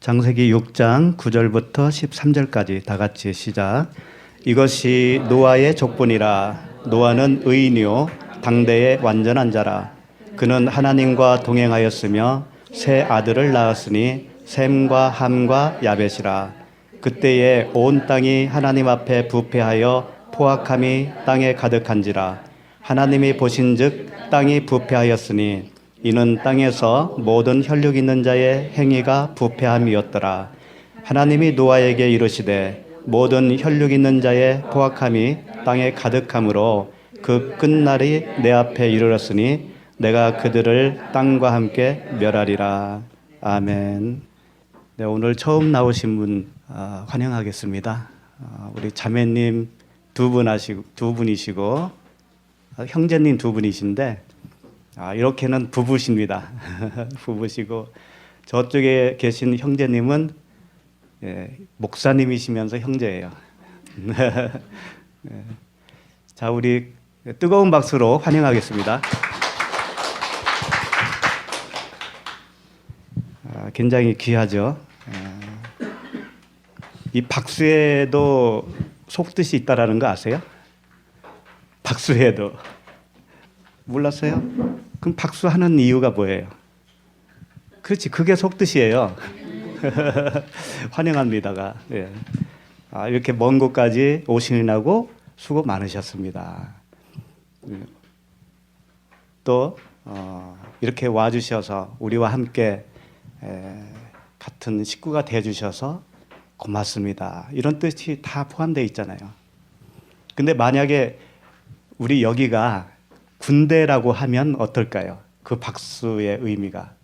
창세기 6장 9절부터 13절까지 다 같이 시작. 이것이 노아의 족본이라. 노아는 의인이요 당대의 완전한 자라. 그는 하나님과 동행하였으며 세 아들을 낳았으니 셈과 함과 야벳이라. 그때에 온 땅이 하나님 앞에 부패하여 포악함이 땅에 가득한지라. 하나님이 보신즉 땅이 부패하였으니 이는 땅에서 모든 혈육 있는 자의 행위가 부패함이었더라. 하나님이 노아에게 이르시되 모든 혈육 있는 자의 포악함이 땅에 가득함으로 그 끝날이 내 앞에 이르렀으니 내가 그들을 땅과 함께 멸하리라. 아멘. 네, 오늘 처음 나오신 분 환영하겠습니다. 우리 자매님 두 분이시고 형제님 두 분이신데 이렇게는 부부십니다. 부부시고 저쪽에 계신 형제님은 목사님이시면서 형제예요. 자, 우리 뜨거운 박수로 환영하겠습니다. 굉장히 귀하죠. 이 박수에도 속뜻이 있다라는 거 아세요? 박수에도. 몰랐어요? 그럼 박수하는 이유가 뭐예요? 그렇지, 그게 속뜻이에요. 환영합니다가. 예. 이렇게 먼 곳까지 오시느라고 수고 많으셨습니다. 또 이렇게 와주셔서 우리와 함께 같은 식구가 되어주셔서 고맙습니다. 이런 뜻이 다 포함되어 있잖아요. 근데 만약에 우리 여기가 군대라고 하면 어떨까요? 그 박수의 의미가.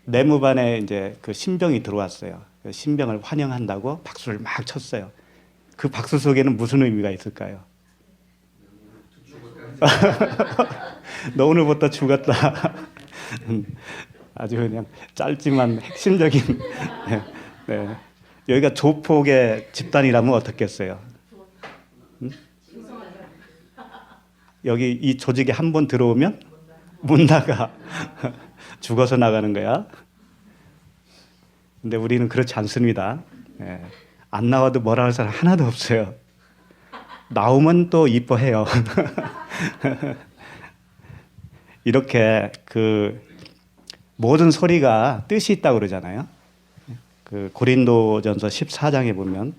내무반에 이제 그 신병이 들어왔어요. 그 신병을 환영한다고 박수를 막 쳤어요. 그 박수 속에는 무슨 의미가 있을까요? 너 오늘부터 죽었다. 아주 그냥 짧지만 핵심적인. 네. 여기가 조폭의 집단이라면 어떻겠어요? 응? 여기 이 조직에 한 번 들어오면 못 나가. 죽어서 나가는 거야. 근데 우리는 그렇지 않습니다. 안 나와도 뭐라 할 사람 하나도 없어요. 나오면 또 이뻐해요. 이렇게 그 모든 소리가 뜻이 있다고 그러잖아요. 그 고린도전서 14장에 보면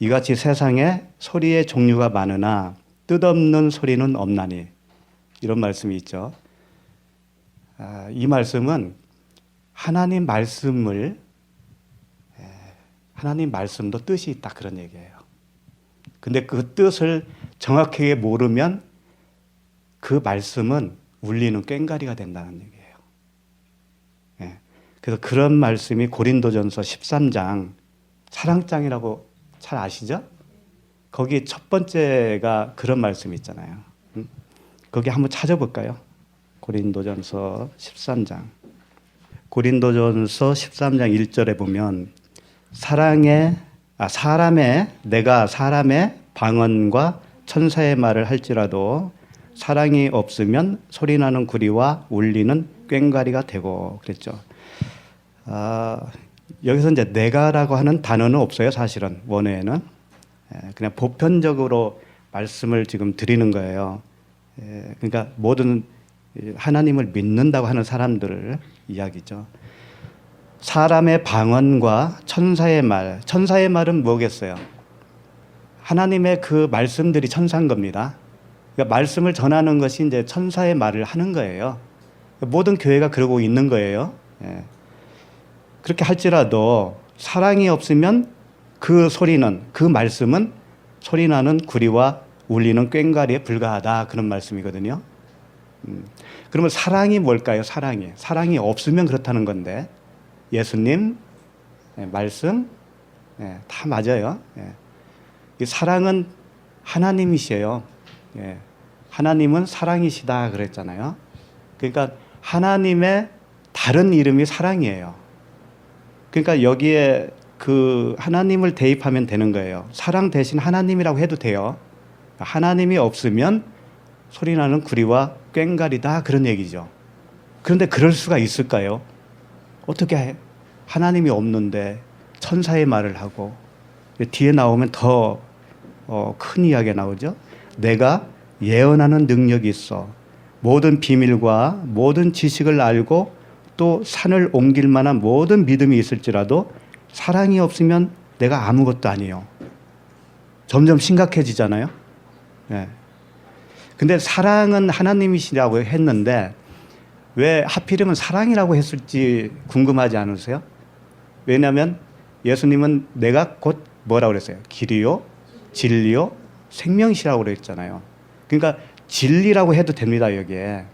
이같이 세상에 소리의 종류가 많으나 뜻없는 소리는 없나니, 이런 말씀이 있죠. 이 말씀은 하나님 말씀도 뜻이 있다, 그런 얘기예요. 근데 그 뜻을 정확하게 모르면 그 말씀은 울리는 꽹과리가 된다는 얘기예요. 그래서 그런 말씀이 고린도전서 13장 사랑장이라고 잘 아시죠? 거기 첫 번째가 그런 말씀이 있잖아요. 거기 한번 찾아볼까요? 고린도전서 13장. 고린도전서 13장 1절에 보면 내가 사람의 방언과 천사의 말을 할지라도 사랑이 없으면 소리나는 구리와 울리는 꽹과리가 되고 그랬죠. 여기서 이제 내가라고 하는 단어는 없어요, 사실은 원어에는. 그냥 보편적으로 말씀을 지금 드리는 거예요. 그러니까 모든 하나님을 믿는다고 하는 사람들을 이야기죠. 사람의 방언과 천사의 말은 뭐겠어요? 하나님의 그 말씀들이 천사인 겁니다. 그러니까 말씀을 전하는 것이 이제 천사의 말을 하는 거예요. 모든 교회가 그러고 있는 거예요. 그렇게 할지라도 사랑이 없으면 그 말씀은 소리나는 구리와 울리는 꽹과리에 불과하다, 그런 말씀이거든요. 그러면 사랑이 뭘까요? 사랑이 없으면 그렇다는 건데, 예수님, 말씀, 다 맞아요. 이 사랑은 하나님이시에요. 하나님은 사랑이시다 그랬잖아요. 그러니까 하나님의 다른 이름이 사랑이에요. 그러니까 여기에 그 하나님을 대입하면 되는 거예요. 사랑 대신 하나님이라고 해도 돼요. 하나님이 없으면 소리나는 구리와 꽹과리다, 그런 얘기죠. 그런데 그럴 수가 있을까요? 어떻게 하나님이 없는데 천사의 말을 하고, 뒤에 나오면 더 큰 이야기가 나오죠. 내가 예언하는 능력이 있어 모든 비밀과 모든 지식을 알고 또 산을 옮길 만한 모든 믿음이 있을지라도 사랑이 없으면 내가 아무것도 아니에요. 점점 심각해지잖아요. 네. 근데 사랑은 하나님이시라고 했는데 왜 하필이면 사랑이라고 했을지 궁금하지 않으세요? 왜냐하면 예수님은 내가 곧 뭐라고 그랬어요? 길이요, 진리요, 생명이시라고 그랬잖아요. 그러니까 진리라고 해도 됩니다, 여기에.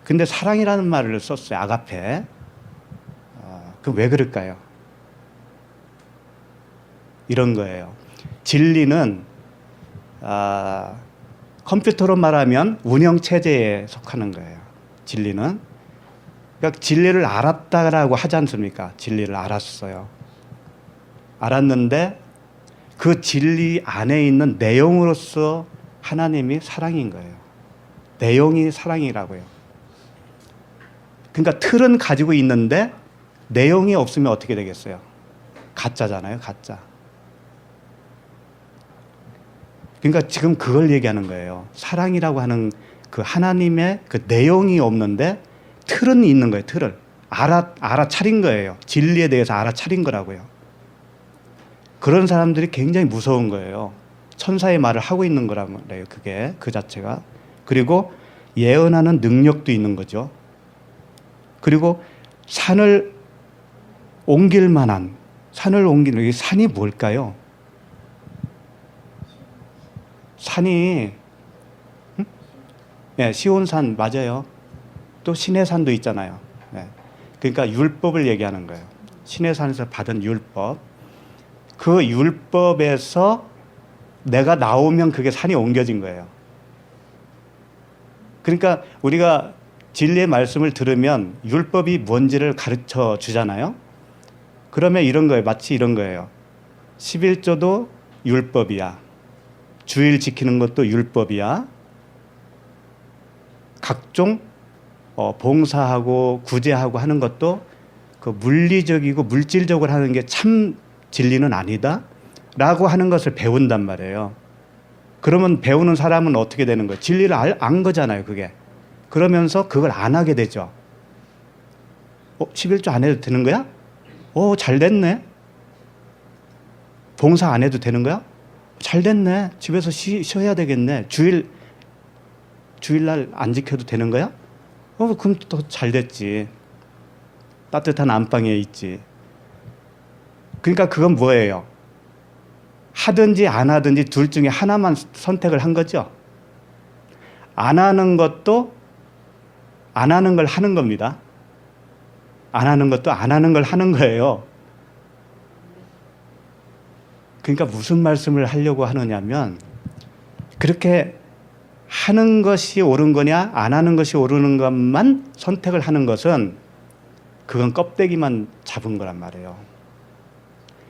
근데 사랑이라는 말을 썼어요, 아가페. 그럼 왜 그럴까요? 이런 거예요. 진리는 컴퓨터로 말하면 운영체제에 속하는 거예요. 진리는. 그러니까 진리를 알았다라고 하지 않습니까? 진리를 알았어요. 알았는데 그 진리 안에 있는 내용으로서 하나님이 사랑인 거예요. 내용이 사랑이라고요. 그러니까 틀은 가지고 있는데 내용이 없으면 어떻게 되겠어요? 가짜잖아요, 가짜. 그러니까 지금 그걸 얘기하는 거예요. 사랑이라고 하는 그 하나님의 그 내용이 없는데 틀은 있는 거예요, 틀을. 알아차린 거예요. 진리에 대해서 알아차린 거라고요. 그런 사람들이 굉장히 무서운 거예요. 천사의 말을 하고 있는 거란 말이에요, 그게, 그 자체가. 그리고 예언하는 능력도 있는 거죠. 그리고 산을 옮길 만한, 이 산이 뭘까요? 산이, 네, 시온산 맞아요. 또 시내산도 있잖아요. 네. 그러니까 율법을 얘기하는 거예요. 시내산에서 받은 율법. 그 율법에서 내가 나오면 그게 산이 옮겨진 거예요. 그러니까 우리가 진리의 말씀을 들으면 율법이 뭔지를 가르쳐 주잖아요. 그러면 이런 거예요. 마치 이런 거예요. 11조도 율법이야. 주일 지키는 것도 율법이야. 각종 봉사하고 구제하고 하는 것도 그 물리적이고 물질적으로 하는 게 참 진리는 아니다 라고 하는 것을 배운단 말이에요. 그러면 배우는 사람은 어떻게 되는 거예요? 진리를 안 거잖아요, 그게. 그러면서 그걸 안 하게 되죠. 11조 안 해도 되는 거야? 잘 됐네. 봉사 안 해도 되는 거야? 잘 됐네. 집에서 쉬어야 되겠네. 주일날 안 지켜도 되는 거야? 그럼 또 잘 됐지. 따뜻한 안방에 있지. 그러니까 그건 뭐예요? 하든지 안 하든지 둘 중에 하나만 선택을 한 거죠. 안 하는 것도 안 하는 걸 하는 겁니다. 안 하는 것도 안 하는 걸 하는 거예요. 그러니까 무슨 말씀을 하려고 하느냐면 그렇게 하는 것이 옳은 거냐 안 하는 것이 옳은 것만 선택을 하는 것은 그건 껍데기만 잡은 거란 말이에요.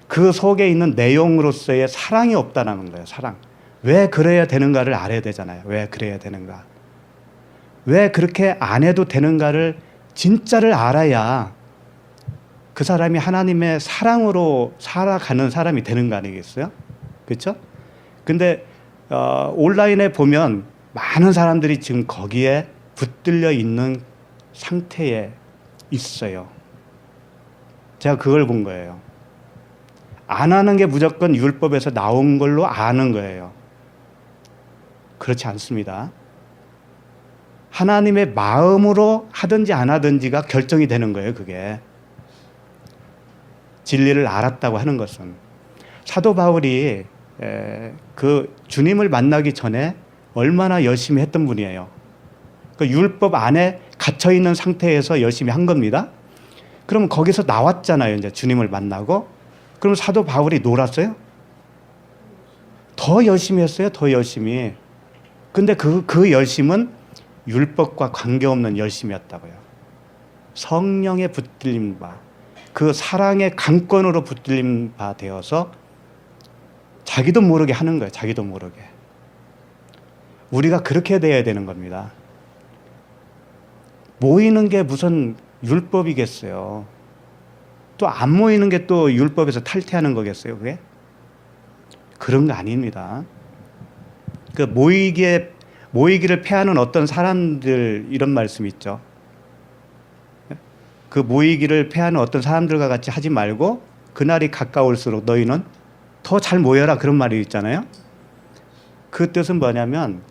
그 속에 있는 내용으로서의 사랑이 없다는 거예요. 사랑. 왜 그래야 되는가를 알아야 되잖아요. 왜 그래야 되는가. 왜 그렇게 안 해도 되는가를 진짜를 알아야 그 사람이 하나님의 사랑으로 살아가는 사람이 되는 거 아니겠어요? 그렇죠? 근데 온라인에 보면 많은 사람들이 지금 거기에 붙들려 있는 상태에 있어요. 제가 그걸 본 거예요. 안 하는 게 무조건 율법에서 나온 걸로 아는 거예요. 그렇지 않습니다. 하나님의 마음으로 하든지 안 하든지가 결정이 되는 거예요, 그게. 진리를 알았다고 하는 것은. 사도 바울이 그 주님을 만나기 전에 얼마나 열심히 했던 분이에요. 그 율법 안에 갇혀 있는 상태에서 열심히 한 겁니다. 그럼 거기서 나왔잖아요, 이제 주님을 만나고. 그럼 사도 바울이 놀았어요? 더 열심히 했어요, 더 열심히. 근데 그 열심은 율법과 관계없는 열심이었다고요. 성령에 붙들린 바, 그 사랑의 강권으로 붙들린 바 되어서 자기도 모르게 하는 거예요, 자기도 모르게. 우리가 그렇게 돼야 되는 겁니다. 모이는 게 무슨 율법이겠어요. 또 안 모이는 게 또 율법에서 탈퇴하는 거겠어요, 그게? 그런 거 아닙니다. 그 모이기를 패하는 어떤 사람들, 이런 말씀 있죠. 그 모이기를 패하는 어떤 사람들과 같이 하지 말고 그날이 가까울수록 너희는 더 잘 모여라, 그런 말이 있잖아요. 그 뜻은 뭐냐면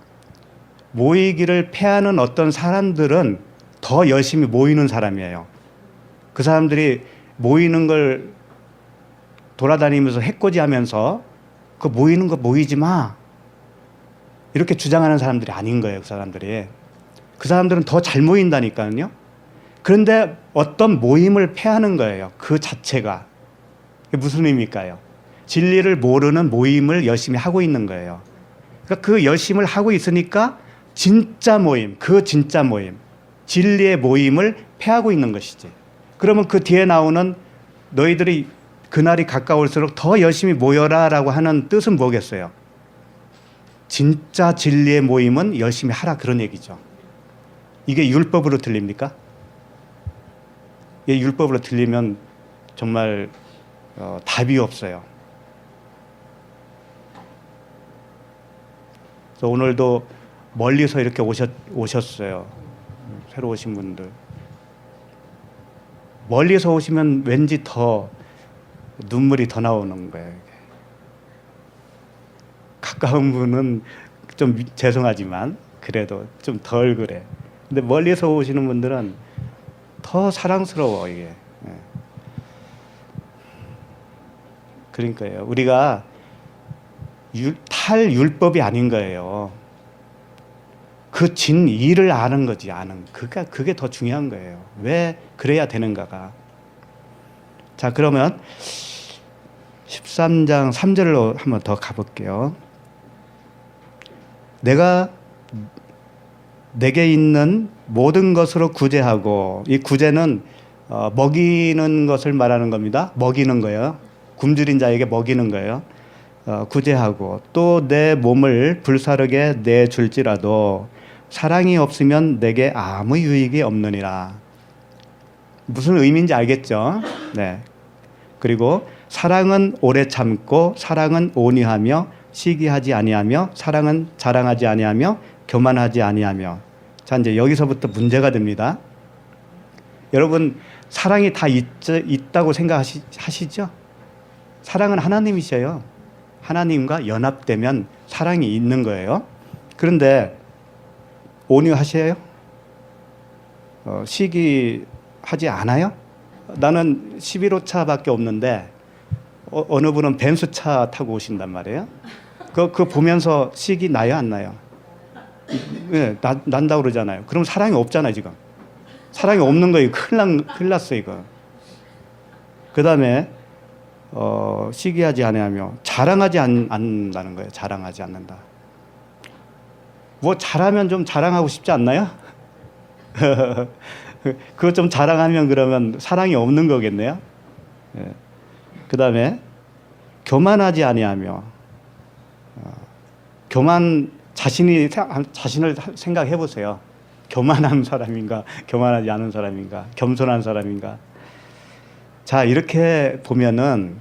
모이기를 패하는 어떤 사람들은 더 열심히 모이는 사람이에요. 그 사람들이 모이는 걸 돌아다니면서 해코지하면서 그 모이는 거 모이지 마, 이렇게 주장하는 사람들이 아닌 거예요. 그 사람들이. 그 사람들은 더 잘 모인다니까요. 그런데 어떤 모임을 패하는 거예요. 그 자체가. 그게 무슨 의미일까요? 진리를 모르는 모임을 열심히 하고 있는 거예요. 그러니까 그 열심을 하고 있으니까 진짜 모임, 그 진짜 모임, 진리의 모임을 패하고 있는 것이지. 그러면 그 뒤에 나오는 너희들이 그날이 가까울수록 더 열심히 모여라라고 하는 뜻은 뭐겠어요? 진짜 진리의 모임은 열심히 하라, 그런 얘기죠. 이게 율법으로 들립니까? 이게 율법으로 들리면 정말 답이 없어요. 그래서 오늘도 멀리서 이렇게 오셨어요. 새로 오신 분들. 멀리서 오시면 왠지 더 눈물이 더 나오는 거예요. 가까운 분은 좀 죄송하지만 그래도 좀 덜 그래. 근데 멀리서 오시는 분들은 더 사랑스러워, 이게. 그러니까요. 우리가 탈율법이 아닌 거예요. 그 진리를 아는 거지, 아는. 그게 더 중요한 거예요. 왜 그래야 되는가가. 자, 그러면 13장 3절로 한번 더 가볼게요. 내가 내게 있는 모든 것으로 구제하고, 이 구제는 먹이는 것을 말하는 겁니다. 먹이는 거예요. 굶주린 자에게 먹이는 거예요. 구제하고 또 내 몸을 불사르게 내줄지라도 사랑이 없으면 내게 아무 유익이 없느니라. 무슨 의미인지 알겠죠? 네. 그리고 사랑은 오래 참고 사랑은 온유하며 시기하지 아니하며 사랑은 자랑하지 아니하며 교만하지 아니하며. 자, 이제 여기서부터 문제가 됩니다. 여러분, 사랑이 다 있다고 생각하시죠? 사랑은 하나님이셔요. 하나님과 연합되면 사랑이 있는 거예요. 그런데 온유하셔요? 시기하지 않아요? 나는 11호차밖에 없는데 어느 분은 벤츠차 타고 오신단 말이에요. 그거 보면서 시기 나요, 안 나요? 네, 난다고 그러잖아요. 그럼 사랑이 없잖아요, 지금. 사랑이 없는 거예요. 큰일 났어, 이거. 그 다음에 시기하지 아니하며 자랑하지 않는다는 거예요. 자랑하지 않는다. 뭐 잘하면 좀 자랑하고 싶지 않나요? 그거 좀 자랑하면 그러면 사랑이 없는 거겠네요. 예. 그 다음에 교만하지 아니하며. 자신을 생각해 보세요. 교만한 사람인가, 교만하지 않은 사람인가, 겸손한 사람인가. 자, 이렇게 보면은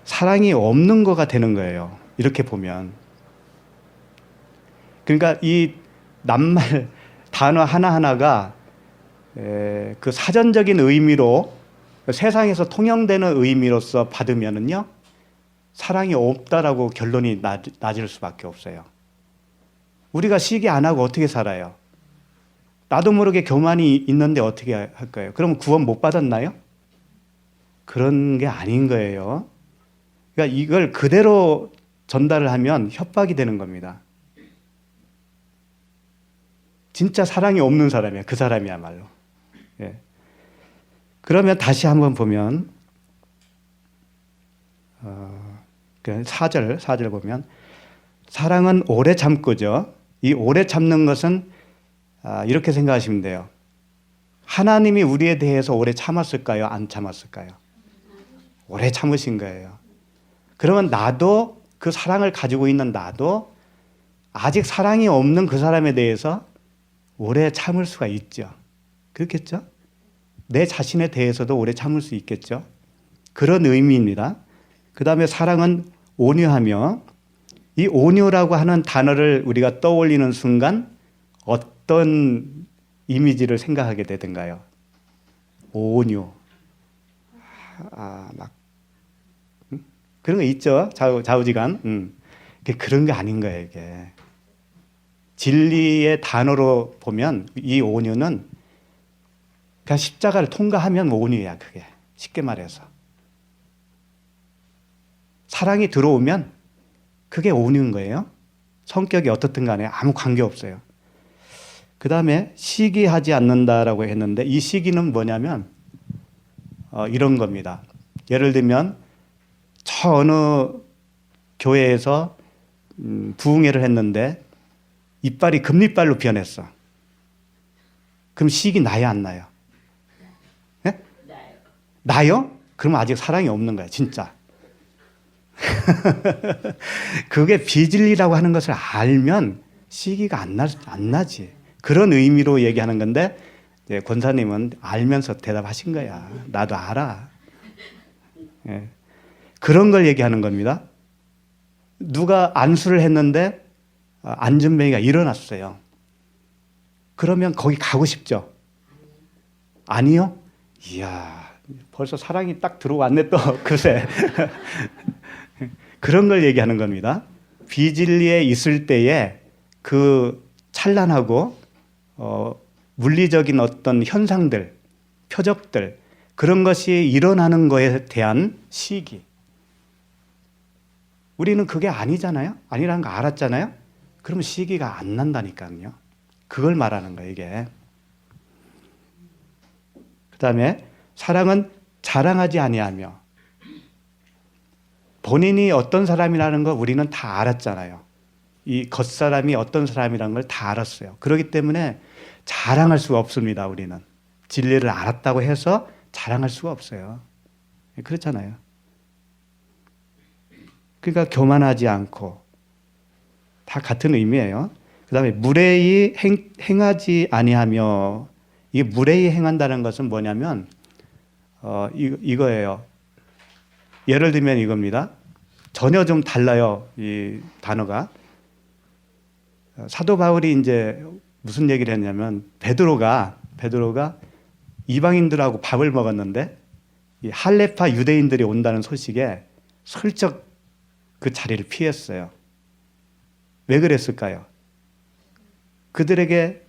사랑이 없는 거가 되는 거예요. 이렇게 보면. 그러니까 이 낱말 단어 하나하나가 그 사전적인 의미로, 세상에서 통용되는 의미로서 받으면은요, 사랑이 없다라고 결론이 낮을 수밖에 없어요. 우리가 시기 안 하고 어떻게 살아요? 나도 모르게 교만이 있는데 어떻게 할까요? 그럼 구원 못 받았나요? 그런 게 아닌 거예요. 그러니까 이걸 그대로 전달을 하면 협박이 되는 겁니다. 진짜 사랑이 없는 사람이야, 그 사람이야말로. 예. 그러면 다시 한번 보면 4절 보면 사랑은 오래 참고죠. 이 오래 참는 것은 이렇게 생각하시면 돼요. 하나님이 우리에 대해서 오래 참았을까요? 안 참았을까요? 오래 참으신 거예요. 그러면 나도, 그 사랑을 가지고 있는 나도 아직 사랑이 없는 그 사람에 대해서 오래 참을 수가 있죠. 그렇겠죠? 내 자신에 대해서도 오래 참을 수 있겠죠. 그런 의미입니다. 그 다음에 사랑은 온유하며, 이 온유라고 하는 단어를 우리가 떠올리는 순간 어떤 이미지를 생각하게 되던가요? 온유. 막 그런 거 있죠. 좌우지간. 그런 게 아닌 거예요, 이게. 진리의 단어로 보면 이 온유는 그냥 십자가를 통과하면 온유야, 그게. 쉽게 말해서. 사랑이 들어오면 그게 온유인 거예요. 성격이 어떻든 간에 아무 관계 없어요. 그 다음에 시기하지 않는다라고 했는데, 이 시기는 뭐냐면 이런 겁니다. 예를 들면 저 어느 교회에서 부흥회를 했는데 이빨이 금리빨로 변했어. 그럼 시기 나요, 안 나요? 네? 나요? 그럼 아직 사랑이 없는 거야, 진짜. 그게 비진리라고 하는 것을 알면 시기가 안 나지. 그런 의미로 얘기하는 건데, 권사님은 알면서 대답하신 거야. 나도 알아. 예. 그런 걸 얘기하는 겁니다. 누가 안수를 했는데 안전뱅이가 일어났어요. 그러면 거기 가고 싶죠? 아니요? 이야, 벌써 사랑이 딱 들어왔네 또 그새. 그런 걸 얘기하는 겁니다. 비진리에 있을 때에 그 찬란하고 물리적인 어떤 현상들, 표적들, 그런 것이 일어나는 것에 대한 시기. 우리는 그게 아니잖아요. 아니라는 거 알았잖아요. 그러면 시기가 안 난다니까요. 그걸 말하는 거예요, 이게. 그 다음에 사랑은 자랑하지 아니하며, 본인이 어떤 사람이라는 거 우리는 다 알았잖아요. 이 겉사람이 어떤 사람이라는 걸 다 알았어요. 그렇기 때문에 자랑할 수가 없습니다, 우리는. 진리를 알았다고 해서 자랑할 수가 없어요. 그렇잖아요. 그러니까 교만하지 않고, 다 같은 의미예요. 그 다음에 무례히 행하지 아니하며, 이게 무례히 행한다는 것은 뭐냐면 이거예요. 예를 들면 이겁니다. 전혀 좀 달라요, 이 단어가. 사도 바울이 이제 무슨 얘기를 했냐면, 베드로가 이방인들하고 밥을 먹었는데 이 할레파 유대인들이 온다는 소식에 슬쩍 그 자리를 피했어요. 왜 그랬을까요? 그들에게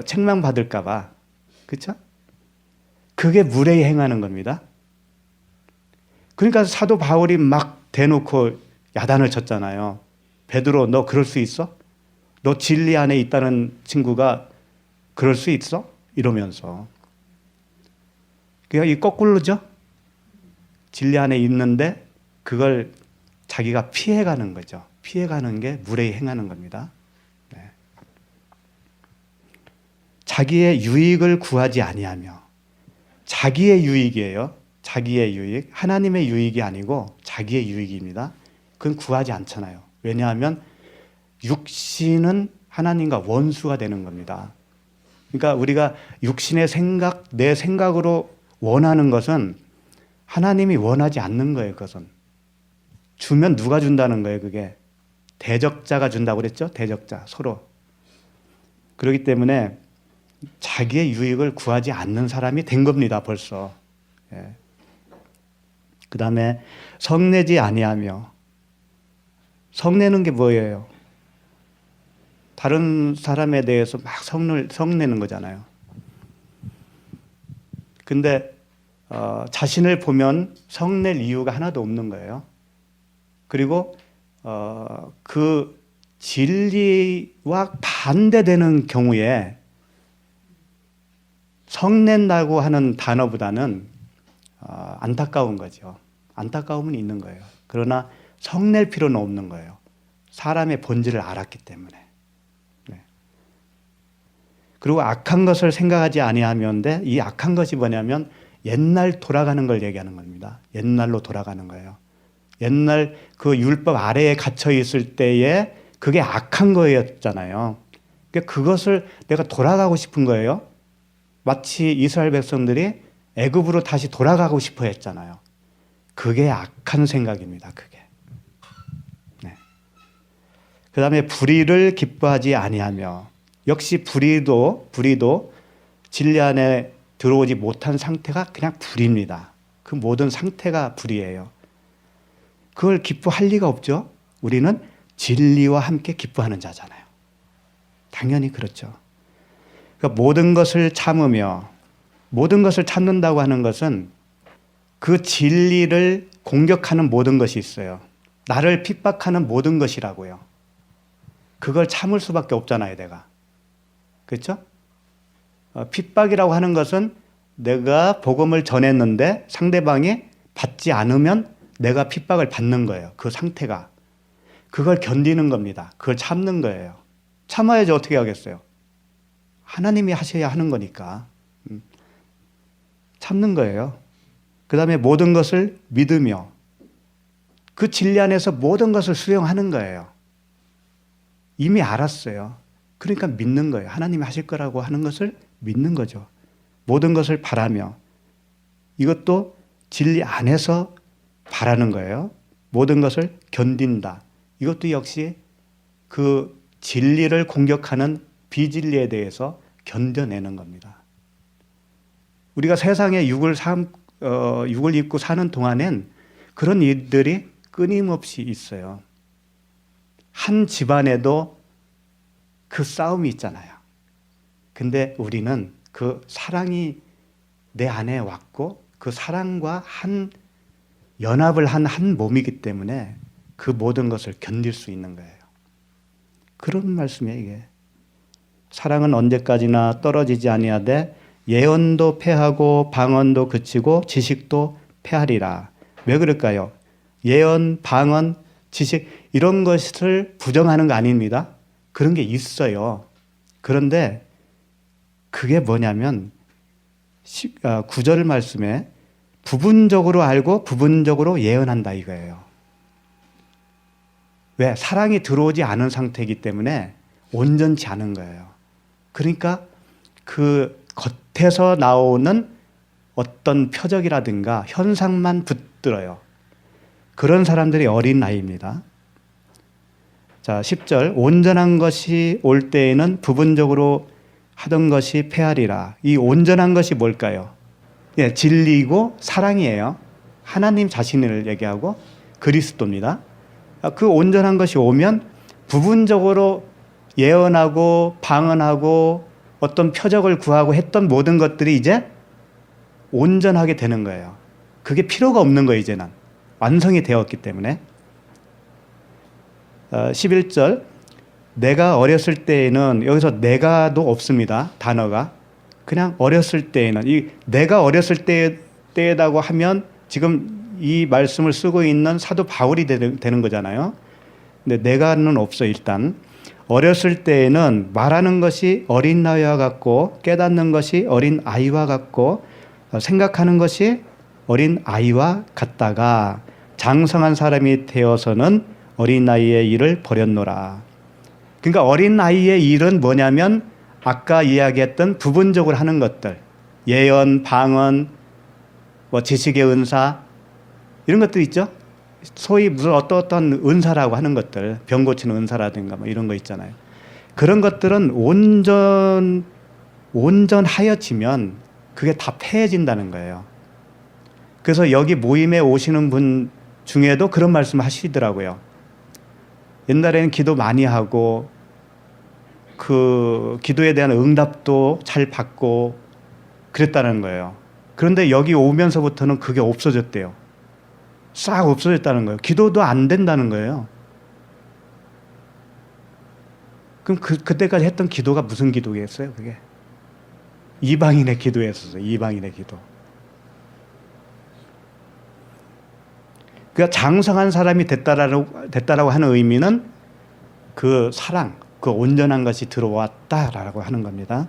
책망받을까 봐. 그렇죠? 그게 무례히 행하는 겁니다. 그러니까 사도 바울이 막 대놓고 야단을 쳤잖아요. 베드로, 너 그럴 수 있어? 너 진리 안에 있다는 친구가 그럴 수 있어? 이러면서. 그러니까 이 거꾸로죠. 진리 안에 있는데 그걸 자기가 피해가는 거죠. 피해가는 게 무례히 행하는 겁니다. 네. 자기의 유익을 구하지 아니하며, 자기의 유익이에요. 자기의 유익. 하나님의 유익이 아니고 자기의 유익입니다. 그건 구하지 않잖아요. 왜냐하면 육신은 하나님과 원수가 되는 겁니다. 그러니까 우리가 육신의 생각, 내 생각으로 원하는 것은 하나님이 원하지 않는 거예요. 그것은. 주면 누가 준다는 거예요, 그게. 대적자가 준다고 그랬죠? 대적자, 서로. 그렇기 때문에 자기의 유익을 구하지 않는 사람이 된 겁니다, 벌써. 예. 그 다음에 성내지 아니하며, 성내는 게 뭐예요? 다른 사람에 대해서 막 성내는 거잖아요. 근데 자신을 보면 성낼 이유가 하나도 없는 거예요. 그리고 그 진리와 반대되는 경우에 성낸다고 하는 단어보다는 안타까운 거죠. 안타까움은 있는 거예요. 그러나 성낼 필요는 없는 거예요. 사람의 본질을 알았기 때문에. 네. 그리고 악한 것을 생각하지 아니하면데, 이 악한 것이 뭐냐면 옛날 돌아가는 걸 얘기하는 겁니다. 옛날로 돌아가는 거예요. 옛날 그 율법 아래에 갇혀 있을 때에 그게 악한 거였잖아요. 그것을 내가 돌아가고 싶은 거예요. 마치 이스라엘 백성들이 애굽으로 다시 돌아가고 싶어 했잖아요. 그게 악한 생각입니다. 그게. 네. 그 다음에 불의를 기뻐하지 아니하며, 역시 불의도 진리 안에 들어오지 못한 상태가 그냥 불입니다. 그 모든 상태가 불이에요. 그걸 기뻐할 리가 없죠. 우리는 진리와 함께 기뻐하는 자잖아요. 당연히 그렇죠. 그러니까 모든 것을 참으며, 모든 것을 참는다고 하는 것은 그 진리를 공격하는 모든 것이 있어요. 나를 핍박하는 모든 것이라고요. 그걸 참을 수밖에 없잖아요, 내가. 그렇죠? 핍박이라고 하는 것은 내가 복음을 전했는데 상대방이 받지 않으면 내가 핍박을 받는 거예요. 그 상태가. 그걸 견디는 겁니다. 그걸 참는 거예요. 참아야지 어떻게 하겠어요? 하나님이 하셔야 하는 거니까. 참는 거예요. 그 다음에 모든 것을 믿으며 그 진리 안에서 모든 것을 수용하는 거예요. 이미 알았어요. 그러니까 믿는 거예요. 하나님이 하실 거라고 하는 것을 믿는 거죠. 모든 것을 바라며, 이것도 진리 안에서 바라는 거예요. 모든 것을 견딘다. 이것도 역시 그 진리를 공격하는 비진리에 대해서 견뎌내는 겁니다. 우리가 세상에 육을 입고 사는 동안엔 그런 일들이 끊임없이 있어요. 한 집안에도 그 싸움이 있잖아요. 근데 우리는 그 사랑이 내 안에 왔고 그 사랑과 연합을 한 몸이기 때문에 그 모든 것을 견딜 수 있는 거예요. 그런 말씀이에요, 이게. 사랑은 언제까지나 떨어지지 아니하되 예언도 패하고 방언도 그치고 지식도 패하리라. 왜 그럴까요? 예언, 방언, 지식 이런 것을 부정하는 거 아닙니다. 그런 게 있어요. 그런데 그게 뭐냐면 9절 말씀에 부분적으로 알고 부분적으로 예언한다 이거예요. 왜? 사랑이 들어오지 않은 상태이기 때문에 온전치 않은 거예요. 그러니까 그 겉에서 나오는 어떤 표적이라든가 현상만 붙들어요. 그런 사람들이 어린 나이입니다. 자, 10절 온전한 것이 올 때에는 부분적으로 하던 것이 패하리라. 이 온전한 것이 뭘까요? 예, 진리이고 사랑이에요. 하나님 자신을 얘기하고 그리스도입니다. 그 온전한 것이 오면 부분적으로 예언하고 방언하고 어떤 표적을 구하고 했던 모든 것들이 이제 온전하게 되는 거예요. 그게 필요가 없는 거예요, 이제는. 완성이 되었기 때문에. 11절 내가 어렸을 때에는, 여기서 내가도 없습니다. 단어가. 그냥 어렸을 때에는, 이 내가 어렸을 때라고 하면 지금 이 말씀을 쓰고 있는 사도 바울이 되는 거잖아요. 근데 내가는 없어. 일단 어렸을 때에는 말하는 것이 어린 나이와 같고 깨닫는 것이 어린 아이와 같고 생각하는 것이 어린 아이와 같다가 장성한 사람이 되어서는 어린 나이의 일을 버렸노라. 그러니까 어린 나이의 일은 뭐냐면 아까 이야기했던 부분적으로 하는 것들, 예언, 방언, 지식의 은사 이런 것들 있죠. 소위 무슨 어떤 은사라고 하는 것들, 병 고치는 은사라든가 이런 거 있잖아요. 그런 것들은 온전하여지면 그게 다 패해진다는 거예요. 그래서 여기 모임에 오시는 분 중에도 그런 말씀 하시더라고요. 옛날에는 기도 많이 하고 그 기도에 대한 응답도 잘 받고 그랬다는 거예요. 그런데 여기 오면서부터는 그게 없어졌대요. 싹 없어졌다는 거예요. 기도도 안 된다는 거예요. 그럼 그때까지 했던 기도가 무슨 기도겠어요? 그게 이방인의 기도였어요. 이방인의 기도. 그러니까 장성한 사람이 됐다라고 하는 의미는 그 사랑, 그 온전한 것이 들어왔다라고 하는 겁니다.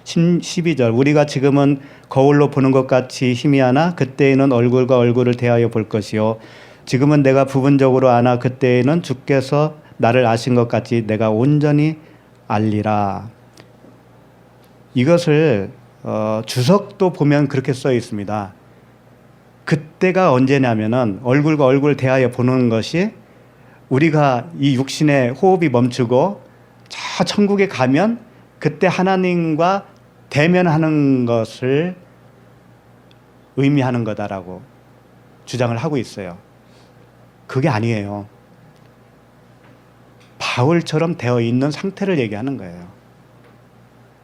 12절 우리가 지금은 거울로 보는 것 같이 희미하나 그때에는 얼굴과 얼굴을 대하여 볼 것이요 지금은 내가 부분적으로 아나 그때에는 주께서 나를 아신 것 같이 내가 온전히 알리라. 이것을 주석도 보면 그렇게 써 있습니다. 그때가 언제냐면은 얼굴과 얼굴 대하여 보는 것이 우리가 이 육신의 호흡이 멈추고 저 천국에 가면 그때 하나님과 대면하는 것을 의미하는 거다라고 주장을 하고 있어요. 그게 아니에요. 바울처럼 되어 있는 상태를 얘기하는 거예요.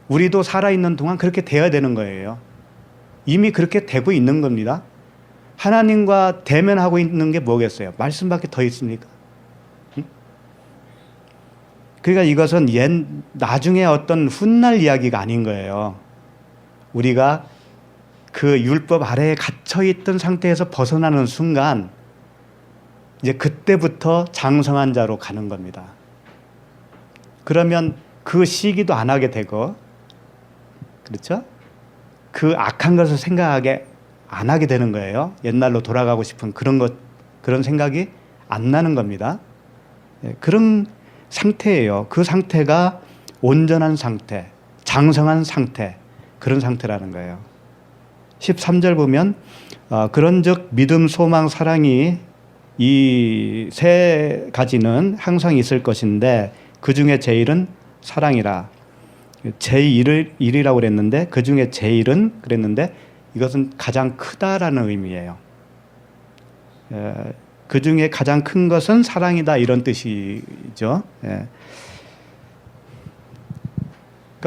우리도 살아있는 동안 그렇게 되어야 되는 거예요. 이미 그렇게 되고 있는 겁니다. 하나님과 대면하고 있는 게 뭐겠어요? 말씀밖에 더 있습니까? 응? 그러니까 이것은 나중에 어떤 훗날 이야기가 아닌 거예요. 우리가 그 율법 아래에 갇혀있던 상태에서 벗어나는 순간 이제 그때부터 장성한 자로 가는 겁니다. 그러면 그 시기도 안 하게 되고, 그렇죠? 그 악한 것을 생각하게 안 하게 되는 거예요. 옛날로 돌아가고 싶은 그런 생각이 안 나는 겁니다. 그런 상태예요. 그 상태가 온전한 상태, 장성한 상태, 그런 상태라는 거예요. 13절 보면 그런즉 믿음, 소망, 사랑이 이 세 가지는 항상 있을 것인데 그 중에 제일은 사랑이라. 제1이라고 그랬는데 그 중에 제일은 그랬는데 이것은 가장 크다라는 의미예요. 그 중에 가장 큰 것은 사랑이다 이런 뜻이죠. 그러니까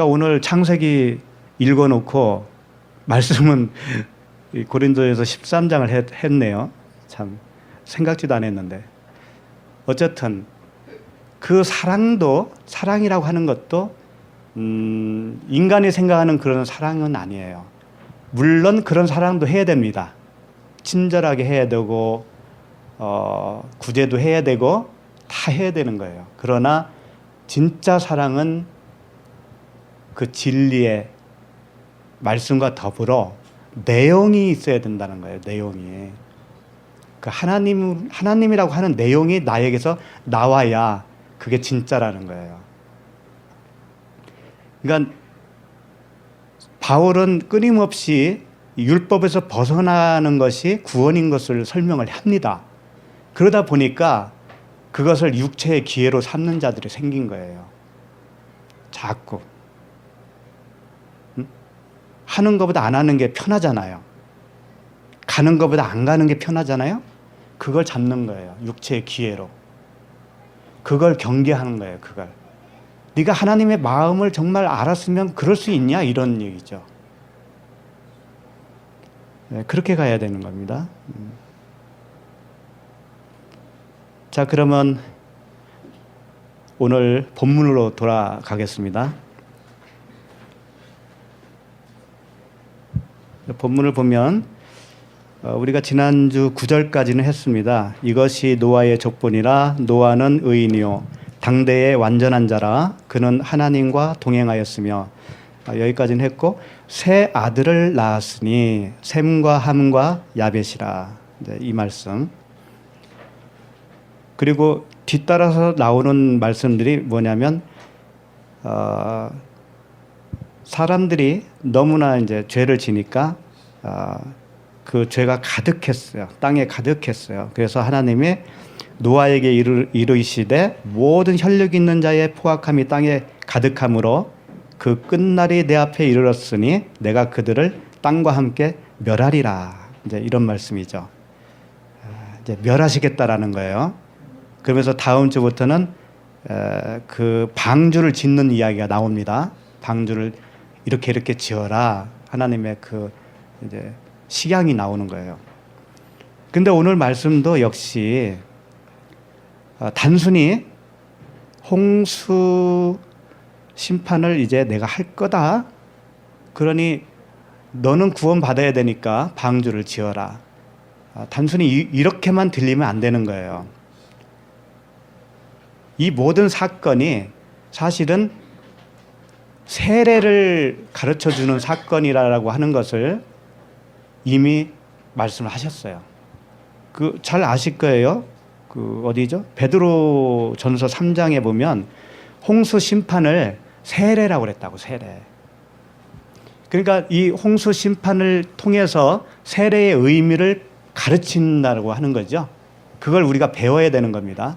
오늘 창세기 읽어놓고 말씀은 고린도에서 13장을 했네요. 참 생각지도 않았는데 어쨌든 그 사랑이라고 하는 것도 인간이 생각하는 그런 사랑은 아니에요. 물론 그런 사랑도 해야 됩니다. 친절하게 해야 되고 구제도 해야 되고 다 해야 되는 거예요. 그러나 진짜 사랑은 그 진리의 말씀과 더불어 내용이 있어야 된다는 거예요. 내용이. 그 하나님이라고 하는 내용이 나에게서 나와야 그게 진짜라는 거예요. 그러니까 바울은 끊임없이 율법에서 벗어나는 것이 구원인 것을 설명을 합니다. 그러다 보니까 그것을 육체의 기회로 삼는 자들이 생긴 거예요. 자꾸. 하는 것보다 안 하는 게 편하잖아요. 가는 것보다 안 가는 게 편하잖아요. 그걸 잡는 거예요. 육체의 기회로. 그걸 경계하는 거예요. 그걸. 네가 하나님의 마음을 정말 알았으면 그럴 수 있냐? 이런 얘기죠. 그렇게 가야 되는 겁니다. 자, 그러면 오늘 본문으로 돌아가겠습니다. 본문을 보면 우리가 지난주 9절까지는 했습니다. 이것이 노아의 족본이라 노아는 의인이요 당대의 완전한 자라 그는 하나님과 동행하였으며 여기까지는 했고 세 아들을 낳았으니 셈과 함과 야벳이라 이 말씀. 그리고 뒤따라서 나오는 말씀들이 뭐냐면 사람들이 너무나 이제 죄를 지니까 그 죄가 가득했어요. 땅에 가득했어요. 그래서 하나님이 노아에게 이르시되 모든 혈육 있는 자의 포악함이 땅에 가득함으로 그 끝날이 내 앞에 이르렀으니 내가 그들을 땅과 함께 멸하리라. 이제 이런 말씀이죠. 이제 멸하시겠다라는 거예요. 그러면서 다음 주부터는 그 방주를 짓는 이야기가 나옵니다. 방주를 이렇게 지어라. 하나님의 그 이제 식양이 나오는 거예요. 근데 오늘 말씀도 역시 단순히 홍수 심판을 이제 내가 할 거다. 그러니 너는 구원받아야 되니까 방주를 지어라. 단순히 이렇게만 들리면 안 되는 거예요. 이 모든 사건이 사실은 세례를 가르쳐주는 사건이라고 하는 것을 이미 말씀을 하셨어요. 그 잘 아실 거예요. 그 어디죠? 베드로 전서 3장에 보면 홍수 심판을 세례라고 그랬다고. 세례. 그러니까 이 홍수 심판을 통해서 세례의 의미를 가르친다고 하는 거죠. 그걸 우리가 배워야 되는 겁니다.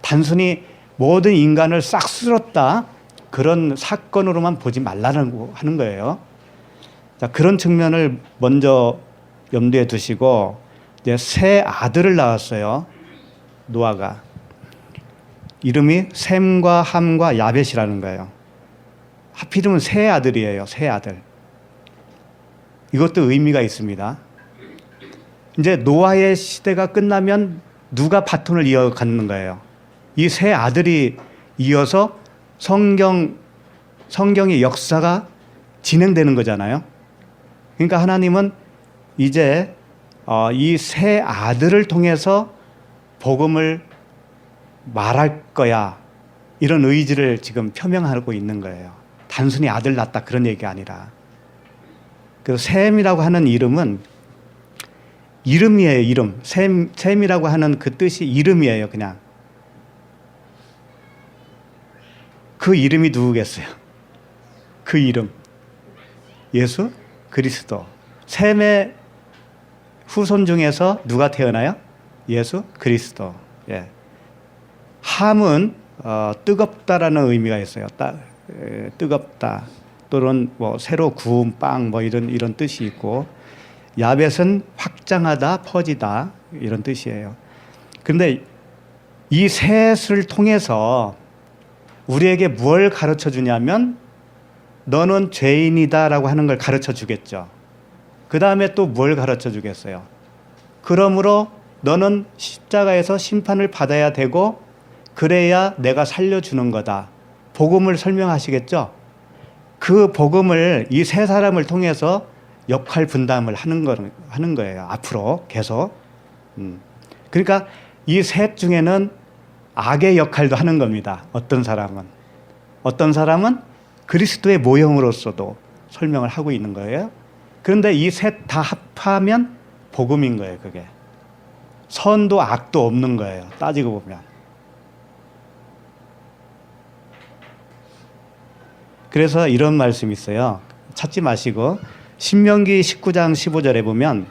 단순히 모든 인간을 싹 쓸었다 그런 사건으로만 보지 말라는 하는 거예요. 자, 그런 측면을 먼저 염두에 두시고 이제 세 아들을 낳았어요. 노아가. 이름이 셈과 함과 야벳이라는 거예요. 하필이면 세 아들이에요. 세 아들. 이것도 의미가 있습니다. 이제 노아의 시대가 끝나면 누가 바톤을 이어가는 거예요. 이 세 아들이 이어서 성경의 역사가 진행되는 거잖아요. 그러니까 하나님은 이제 이 세 아들을 통해서 복음을 말할 거야. 이런 의지를 지금 표명하고 있는 거예요. 단순히 아들 낳았다 그런 얘기가 아니라. 그래서 셈이라고 하는 이름은 이름이에요. 이름. 셈이라고 하는 그 뜻이 이름이에요. 그냥. 그 이름이 누구겠어요? 그 이름. 예수 그리스도. 셈의 후손 중에서 누가 태어나요? 예수 그리스도. 예. 함은 뜨겁다라는 의미가 있어요. 뜨겁다 또는 뭐 새로 구운 빵 뭐 이런 뜻이 있고, 야벳은 확장하다, 퍼지다 이런 뜻이에요. 그런데 이 셋을 통해서 우리에게 뭘 가르쳐 주냐면 너는 죄인이다라고 하는 걸 가르쳐 주겠죠. 그 다음에 또 뭘 가르쳐 주겠어요? 그러므로 너는 십자가에서 심판을 받아야 되고 그래야 내가 살려주는 거다. 복음을 설명하시겠죠? 그 복음을 이 세 사람을 통해서 역할 분담을 하는 거예요. 앞으로 계속. 그러니까 이 셋 중에는 악의 역할도 하는 겁니다. 어떤 사람은 그리스도의 모형으로서도 설명을 하고 있는 거예요. 그런데 이 셋 다 합하면 복음인 거예요. 그게. 선도 악도 없는 거예요. 따지고 보면. 그래서 이런 말씀이 있어요. 찾지 마시고 신명기 19장 15절에 보면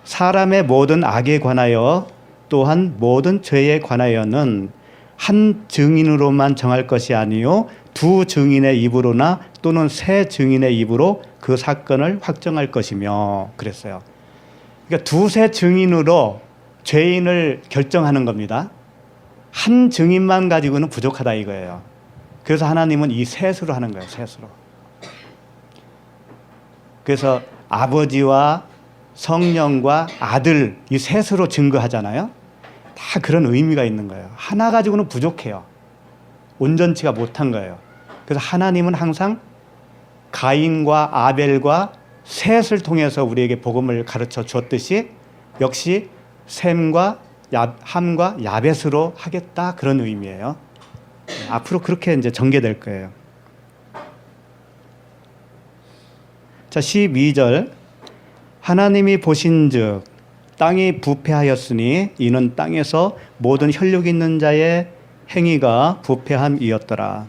사람의 모든 악에 관하여 또한 모든 죄에 관하여는 한 증인으로만 정할 것이 아니요 두 증인의 입으로나 또는 세 증인의 입으로 그 사건을 확정할 것이며 그랬어요. 그러니까 두세 증인으로 죄인을 결정하는 겁니다. 한 증인만 가지고는 부족하다 이거예요. 그래서 하나님은 이 셋으로 하는 거예요. 셋으로. 그래서 아버지와 성령과 아들 이 셋으로 증거하잖아요. 다 그런 의미가 있는 거예요. 하나 가지고는 부족해요. 온전치가 못한 거예요. 그래서 하나님은 항상 가인과 아벨과 셋을 통해서 우리에게 복음을 가르쳐 주었듯이 역시 셈과 함과 야벳으로 하겠다 그런 의미예요. 앞으로 그렇게 이제 전개될 거예요. 자, 12절. 하나님이 보신즉 땅이 부패하였으니 이는 땅에서 모든 혈육 있는 자의 행위가 부패함이었더라.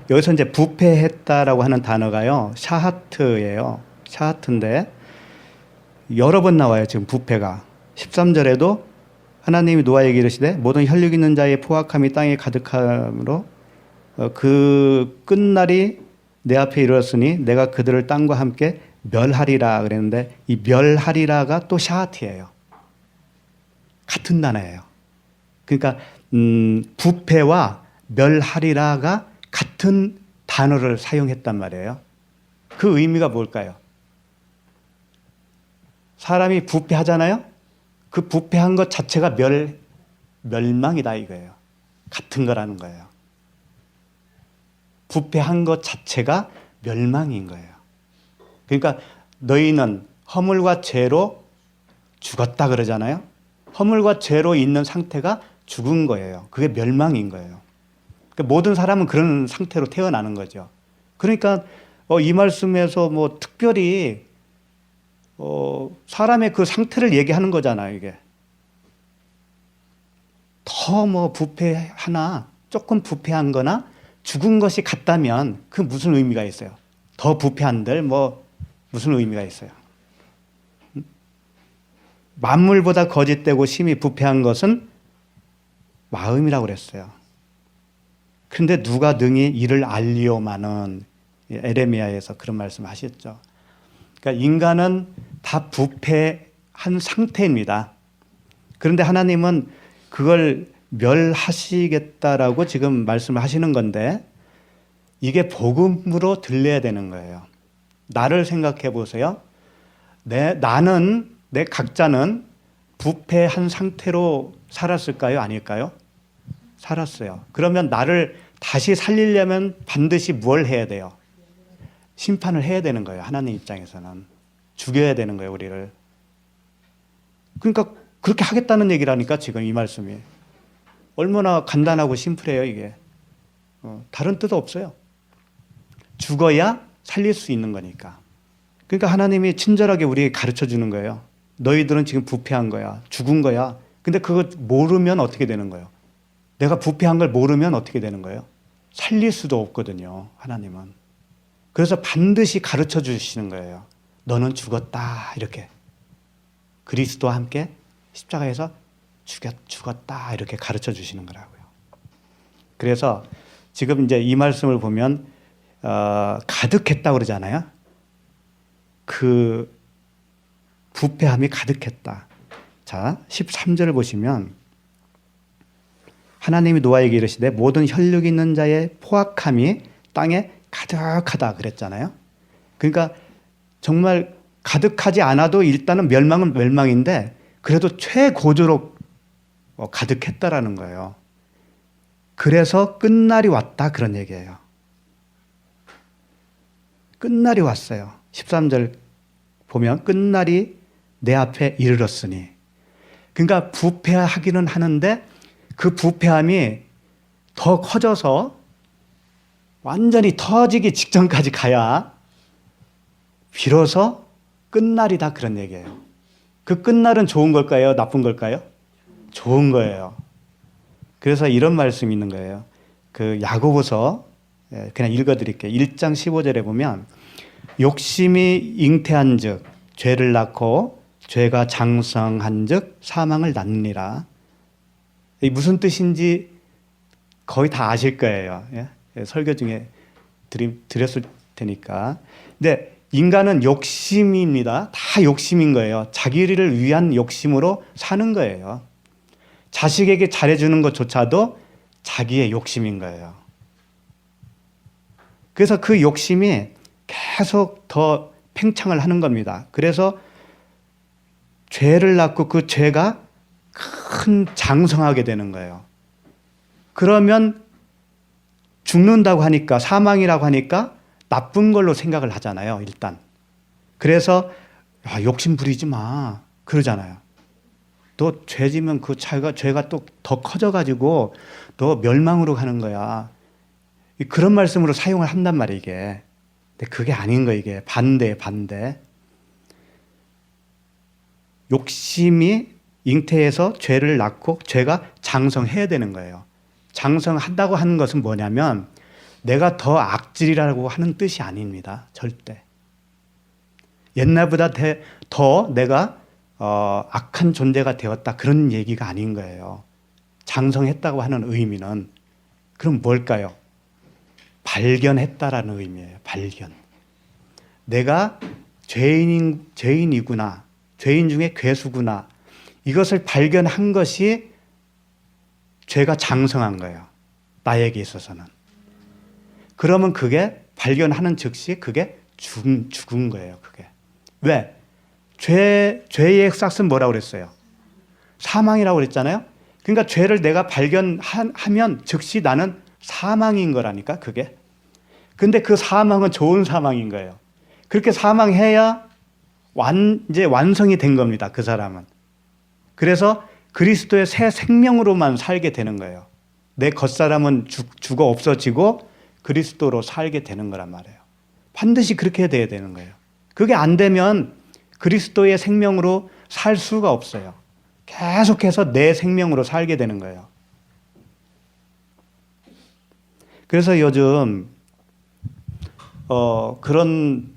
여기서 이제 부패했다라고 하는 단어가요. 샤하트예요. 샤하트인데 여러 번 나와요. 지금 부패가. 13절에도 하나님이 노아에게 이르시되 모든 혈육 있는 자의 포악함이 땅에 가득함으로 그 끝날이 내 앞에 이르렀으니 내가 그들을 땅과 함께 멸하리라 그랬는데 이 멸하리라가 또 샤하트예요. 같은 단어예요. 그러니까 부패와 멸하리라가 같은 단어를 사용했단 말이에요. 그 의미가 뭘까요? 사람이 부패하잖아요. 그 부패한 것 자체가 멸망이다 이거예요. 같은 거라는 거예요. 부패한 것 자체가 멸망인 거예요. 그러니까 너희는 허물과 죄로 죽었다 그러잖아요. 허물과 죄로 있는 상태가 죽은 거예요. 그게 멸망인 거예요. 그러니까 모든 사람은 그런 상태로 태어나는 거죠. 그러니까 이 말씀에서 뭐 특별히 사람의 그 상태를 얘기하는 거잖아요, 이게. 더 뭐 부패하나, 조금 부패한 거나 죽은 것이 같다면 그 무슨 의미가 있어요? 더 부패한들 뭐 무슨 의미가 있어요? 만물보다 거짓되고 심히 부패한 것은 마음이라고 그랬어요. 그런데 누가 능히 이를 알리오마는 에레미야에서 그런 말씀하셨죠. 그러니까 인간은 다 부패한 상태입니다. 그런데 하나님은 그걸 멸하시겠다라고 지금 말씀을 하시는 건데 이게 복음으로 들려야 되는 거예요. 나를 생각해 보세요. 나는 내 각자는 부패한 상태로 살았을까요? 아닐까요? 살았어요. 그러면 나를 다시 살리려면 반드시 뭘 해야 돼요? 심판을 해야 되는 거예요. 하나님 입장에서는. 죽여야 되는 거예요, 우리를. 그러니까 그렇게 하겠다는 얘기라니까 지금 이 말씀이. 얼마나 간단하고 심플해요, 이게. 다른 뜻 없어요. 죽어야 살릴 수 있는 거니까. 그러니까 하나님이 친절하게 우리에게 가르쳐 주는 거예요. 너희들은 지금 부패한 거야. 죽은 거야. 근데 그거 모르면 어떻게 되는 거예요? 내가 부패한 걸 모르면 어떻게 되는 거예요? 살릴 수도 없거든요, 하나님은. 그래서 반드시 가르쳐 주시는 거예요. 너는 죽었다, 이렇게. 그리스도와 함께 십자가에서 죽었다, 이렇게 가르쳐 주시는 거라고요. 그래서 지금 이제 이 말씀을 보면 가득했다고 그러잖아요. 그 부패함이 가득했다. 자, 13절을 보시면 하나님이 노아에게 이르시되 모든 혈육 있는 자의 포악함이 땅에 가득하다 그랬잖아요. 그러니까 정말 가득하지 않아도 일단은 멸망은 멸망인데 그래도 최고조로 가득했다라는 거예요. 그래서 끝날이 왔다 그런 얘기예요. 끝날이 왔어요. 13절 보면 끝날이 내 앞에 이르렀으니. 그러니까 부패하기는 하는데 그 부패함이 더 커져서 완전히 터지기 직전까지 가야 비로소 끝날이다 그런 얘기예요. 그 끝날은 좋은 걸까요? 나쁜 걸까요? 좋은 거예요. 그래서 이런 말씀이 있는 거예요. 그 야고보서 그냥 읽어드릴게요. 1장 15절에 보면 욕심이 잉태한 즉 죄를 낳고 죄가 장성한 즉 사망을 낳느니라. 이 무슨 뜻인지 거의 다 아실 거예요. 설교 중에 드렸을 테니까. 근데 인간은 욕심입니다. 다 욕심인 거예요. 자기를 위한 욕심으로 사는 거예요. 자식에게 잘해주는 것조차도 자기의 욕심인 거예요. 그래서 그 욕심이 계속 더 팽창을 하는 겁니다. 그래서 죄를 낳고 그 죄가 큰 장성하게 되는 거예요. 그러면 죽는다고 하니까, 사망이라고 하니까 나쁜 걸로 생각을 하잖아요, 일단. 그래서 욕심 부리지 마 그러잖아요. 너 죄지면 그 죄가 또 더 커져가지고 너 멸망으로 가는 거야. 그런 말씀으로 사용을 한단 말이에요, 이게. 근데 그게 아닌 거예요, 이게. 반대. 욕심이 잉태해서 죄를 낳고 죄가 장성해야 되는 거예요. 장성한다고 하는 것은 뭐냐면 내가 더 악질이라고 하는 뜻이 아닙니다. 절대. 옛날보다 더 내가 악한 존재가 되었다 그런 얘기가 아닌 거예요. 장성했다고 하는 의미는 그럼 뭘까요? 발견했다라는 의미예요. 발견. 내가 죄인이구나. 죄인 중에 괴수구나. 이것을 발견한 것이 죄가 장성한 거예요. 나에게 있어서는. 그러면 그게 발견하는 즉시 그게 죽은 거예요. 그게. 왜? 죄의 싹은 뭐라고 그랬어요? 사망이라고 그랬잖아요. 그러니까 죄를 내가 발견하면 즉시 나는 사망인 거라니까 그게. 근데 그 사망은 좋은 사망인 거예요. 그렇게 사망해야 이제 완성이 된 겁니다. 그 사람은. 그래서 그리스도의 새 생명으로만 살게 되는 거예요. 내 겉사람은 죽어 없어지고 그리스도로 살게 되는 거란 말이에요. 반드시 그렇게 돼야 되는 거예요. 그게 안 되면 그리스도의 생명으로 살 수가 없어요. 계속해서 내 생명으로 살게 되는 거예요. 그래서 요즘 그런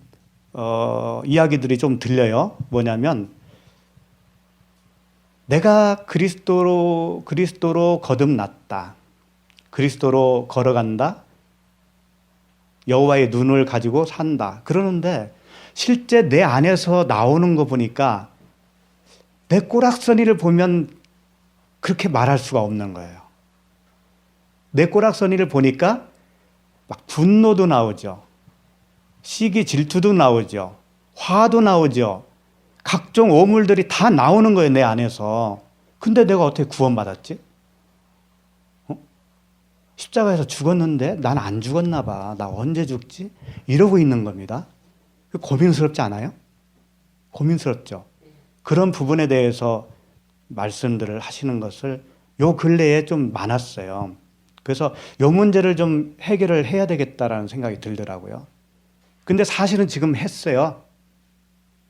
이야기들이 좀 들려요. 뭐냐면 내가 그리스도로 거듭났다. 그리스도로 걸어간다. 여호와의 눈을 가지고 산다. 그러는데 실제 내 안에서 나오는 거 보니까 내 꼬락서니를 보면 그렇게 말할 수가 없는 거예요. 내 꼬락서니를 보니까 막 분노도 나오죠. 시기 질투도 나오죠. 화도 나오죠. 각종 오물들이 다 나오는 거예요, 내 안에서. 근데 내가 어떻게 구원받았지? 십자가에서 죽었는데 난 안 죽었나 봐. 나 언제 죽지? 이러고 있는 겁니다. 고민스럽지 않아요? 고민스럽죠. 그런 부분에 대해서 말씀들을 하시는 것을 요 근래에 좀 많았어요. 그래서 요 문제를 좀 해결을 해야 되겠다라는 생각이 들더라고요. 근데 사실은 지금 했어요.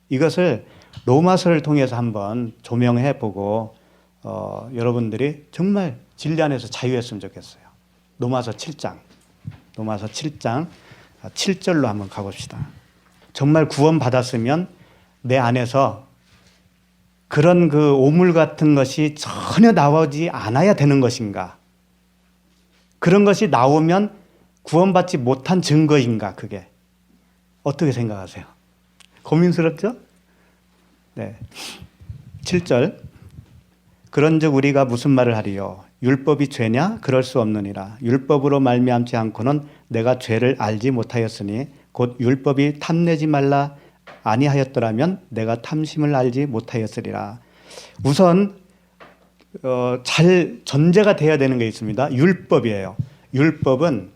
이것을 로마서를 통해서 한번 조명해 보고 여러분들이 정말 진리 안에서 자유했으면 좋겠어요. 로마서 7장 7절로 한번 가봅시다. 정말 구원받았으면 내 안에서 그런 그 오물 같은 것이 전혀 나오지 않아야 되는 것인가? 그런 것이 나오면 구원받지 못한 증거인가? 그게 어떻게 생각하세요? 고민스럽죠? 네. 7절. 그런즉 우리가 무슨 말을 하리요? 율법이 죄냐? 그럴 수 없느니라. 율법으로 말미암지 않고는 내가 죄를 알지 못하였으니 곧 율법이 탐내지 말라 아니하였더라면 내가 탐심을 알지 못하였으리라. 우선 잘 전제가 돼야 되는 게 있습니다. 율법이에요. 율법은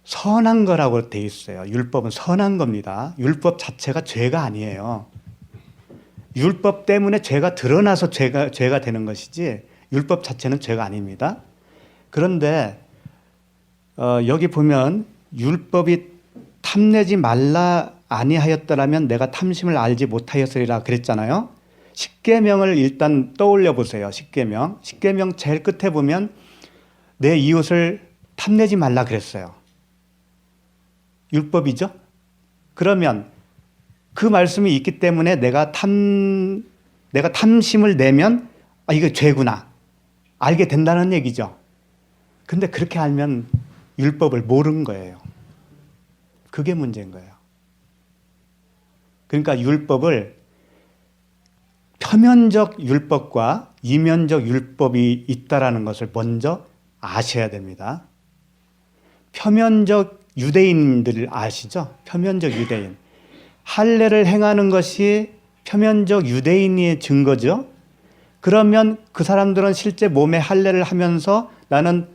선한 거라고 돼 있어요. 율법은 선한 겁니다. 율법 자체가 죄가 아니에요. 율법 때문에 죄가 드러나서 죄가 되는 것이지 율법 자체는 죄가 아닙니다. 그런데 여기 보면 율법이 탐내지 말라 아니하였더라면 내가 탐심을 알지 못하였으리라 그랬잖아요. 십계명을 일단 떠올려 보세요. 십계명 제일 끝에 보면 내 이웃을 탐내지 말라 그랬어요. 율법이죠. 그러면 그 말씀이 있기 때문에 내가 탐심을 내면 이거 죄구나 알게 된다는 얘기죠. 근데 그렇게 알면 율법을 모르는 거예요. 그게 문제인 거예요. 그러니까 율법을 표면적 율법과 이면적 율법이 있다라는 것을 먼저 아셔야 됩니다. 표면적 유대인들 아시죠? 표면적 유대인. 할례를 행하는 것이 표면적 유대인의 증거죠. 그러면 그 사람들은 실제 몸에 할례를 하면서 나는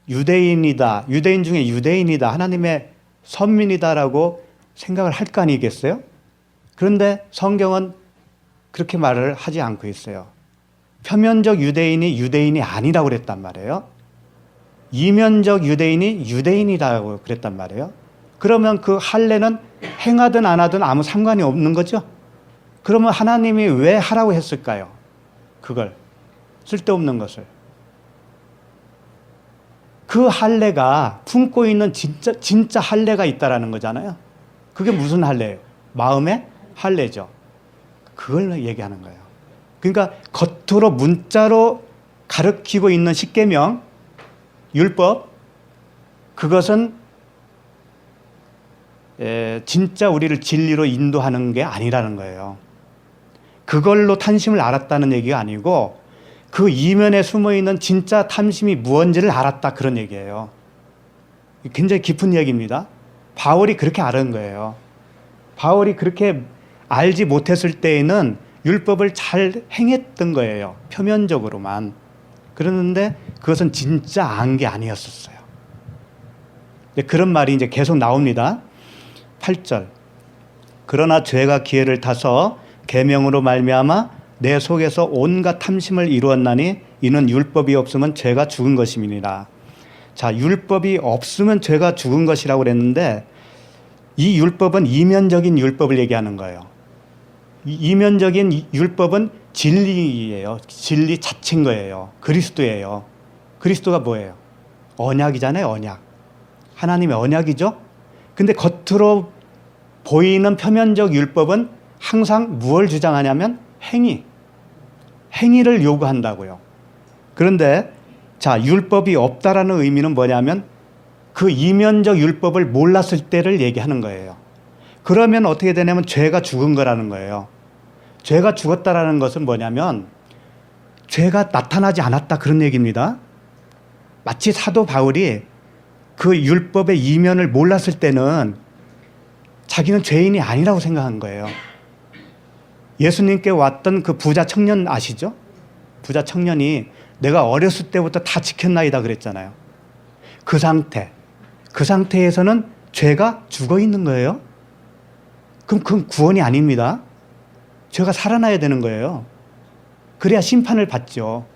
유대인이다. 유대인 중에 유대인이다. 하나님의 선민이다라고 생각을 할 거 아니겠어요? 그런데 성경은 그렇게 말을 하지 않고 있어요. 표면적 유대인이 유대인이 아니라고 그랬단 말이에요. 이면적 유대인이 유대인이라고 그랬단 말이에요. 그러면 그 할례는 행하든 안 하든 아무 상관이 없는 거죠. 그러면 하나님이 왜 하라고 했을까요? 그걸 쓸데없는 것을. 그 할례가 품고 있는 진짜 할례가 있다라는 거잖아요. 그게 무슨 할례예요? 마음의 할례죠. 그걸 얘기하는 거예요. 그러니까 겉으로 문자로 가르치고 있는 십계명, 율법, 그것은 진짜 우리를 진리로 인도하는 게 아니라는 거예요. 그걸로 탐심을 알았다는 얘기가 아니고 그 이면에 숨어있는 진짜 탐심이 무언지를 알았다 그런 얘기예요. 굉장히 깊은 얘기입니다. 바울이 그렇게 알은 거예요. 바울이 그렇게 알지 못했을 때에는 율법을 잘 행했던 거예요. 표면적으로만. 그러는데 그것은 진짜 안 게 아니었었어요. 그런 말이 이제 계속 나옵니다. 8절. 그러나 죄가 기회를 타서 계명으로 말미암아 내 속에서 온갖 탐심을 이루었나니 이는 율법이 없으면 죄가 죽은 것임이니라. 자, 율법이 없으면 죄가 죽은 것이라고 그랬는데 이 율법은 이면적인 율법을 얘기하는 거예요. 이면적인 율법은 진리예요. 진리 자체인 거예요. 그리스도예요. 그리스도가 뭐예요? 언약이잖아요. 언약. 하나님의 언약이죠. 근데 겉으로 보이는 표면적 율법은 항상 무엇을 주장하냐면 행위를 요구한다고요. 그런데 자, 율법이 없다라는 의미는 뭐냐면 그 이면적 율법을 몰랐을 때를 얘기하는 거예요. 그러면 어떻게 되냐면 죄가 죽은 거라는 거예요. 죄가 죽었다라는 것은 뭐냐면 죄가 나타나지 않았다 그런 얘기입니다. 마치 사도 바울이 그 율법의 이면을 몰랐을 때는 자기는 죄인이 아니라고 생각한 거예요. 예수님께 왔던 그 부자 청년 아시죠? 부자 청년이 내가 어렸을 때부터 다 지켰나이다 그랬잖아요. 그 상태에서는 죄가 죽어 있는 거예요. 그럼 그건 구원이 아닙니다. 죄가 살아나야 되는 거예요. 그래야 심판을 받죠.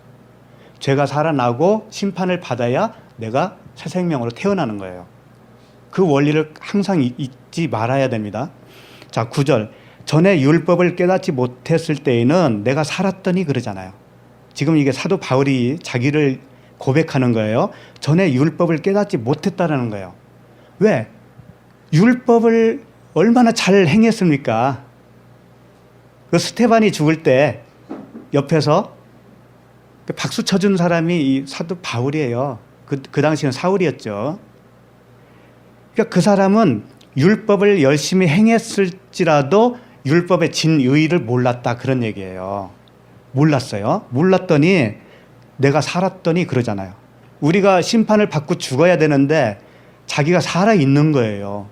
죄가 살아나고 심판을 받아야 내가 새 생명으로 태어나는 거예요. 그 원리를 항상 잊지 말아야 됩니다. 자, 9절. 전에 율법을 깨닫지 못했을 때에는 내가 살았더니 그러잖아요. 지금 이게 사도 바울이 자기를 고백하는 거예요. 전에 율법을 깨닫지 못했다라는 거예요. 왜? 율법을 얼마나 잘 행했습니까? 그 스테반이 죽을 때 옆에서 박수 쳐준 사람이 이 사도 바울이에요. 그 당시는 사울이었죠. 그러니까 그 사람은 율법을 열심히 행했을지라도 율법의 진의를 몰랐다 그런 얘기예요. 몰랐어요. 몰랐더니 내가 살았더니 그러잖아요. 우리가 심판을 받고 죽어야 되는데 자기가 살아 있는 거예요.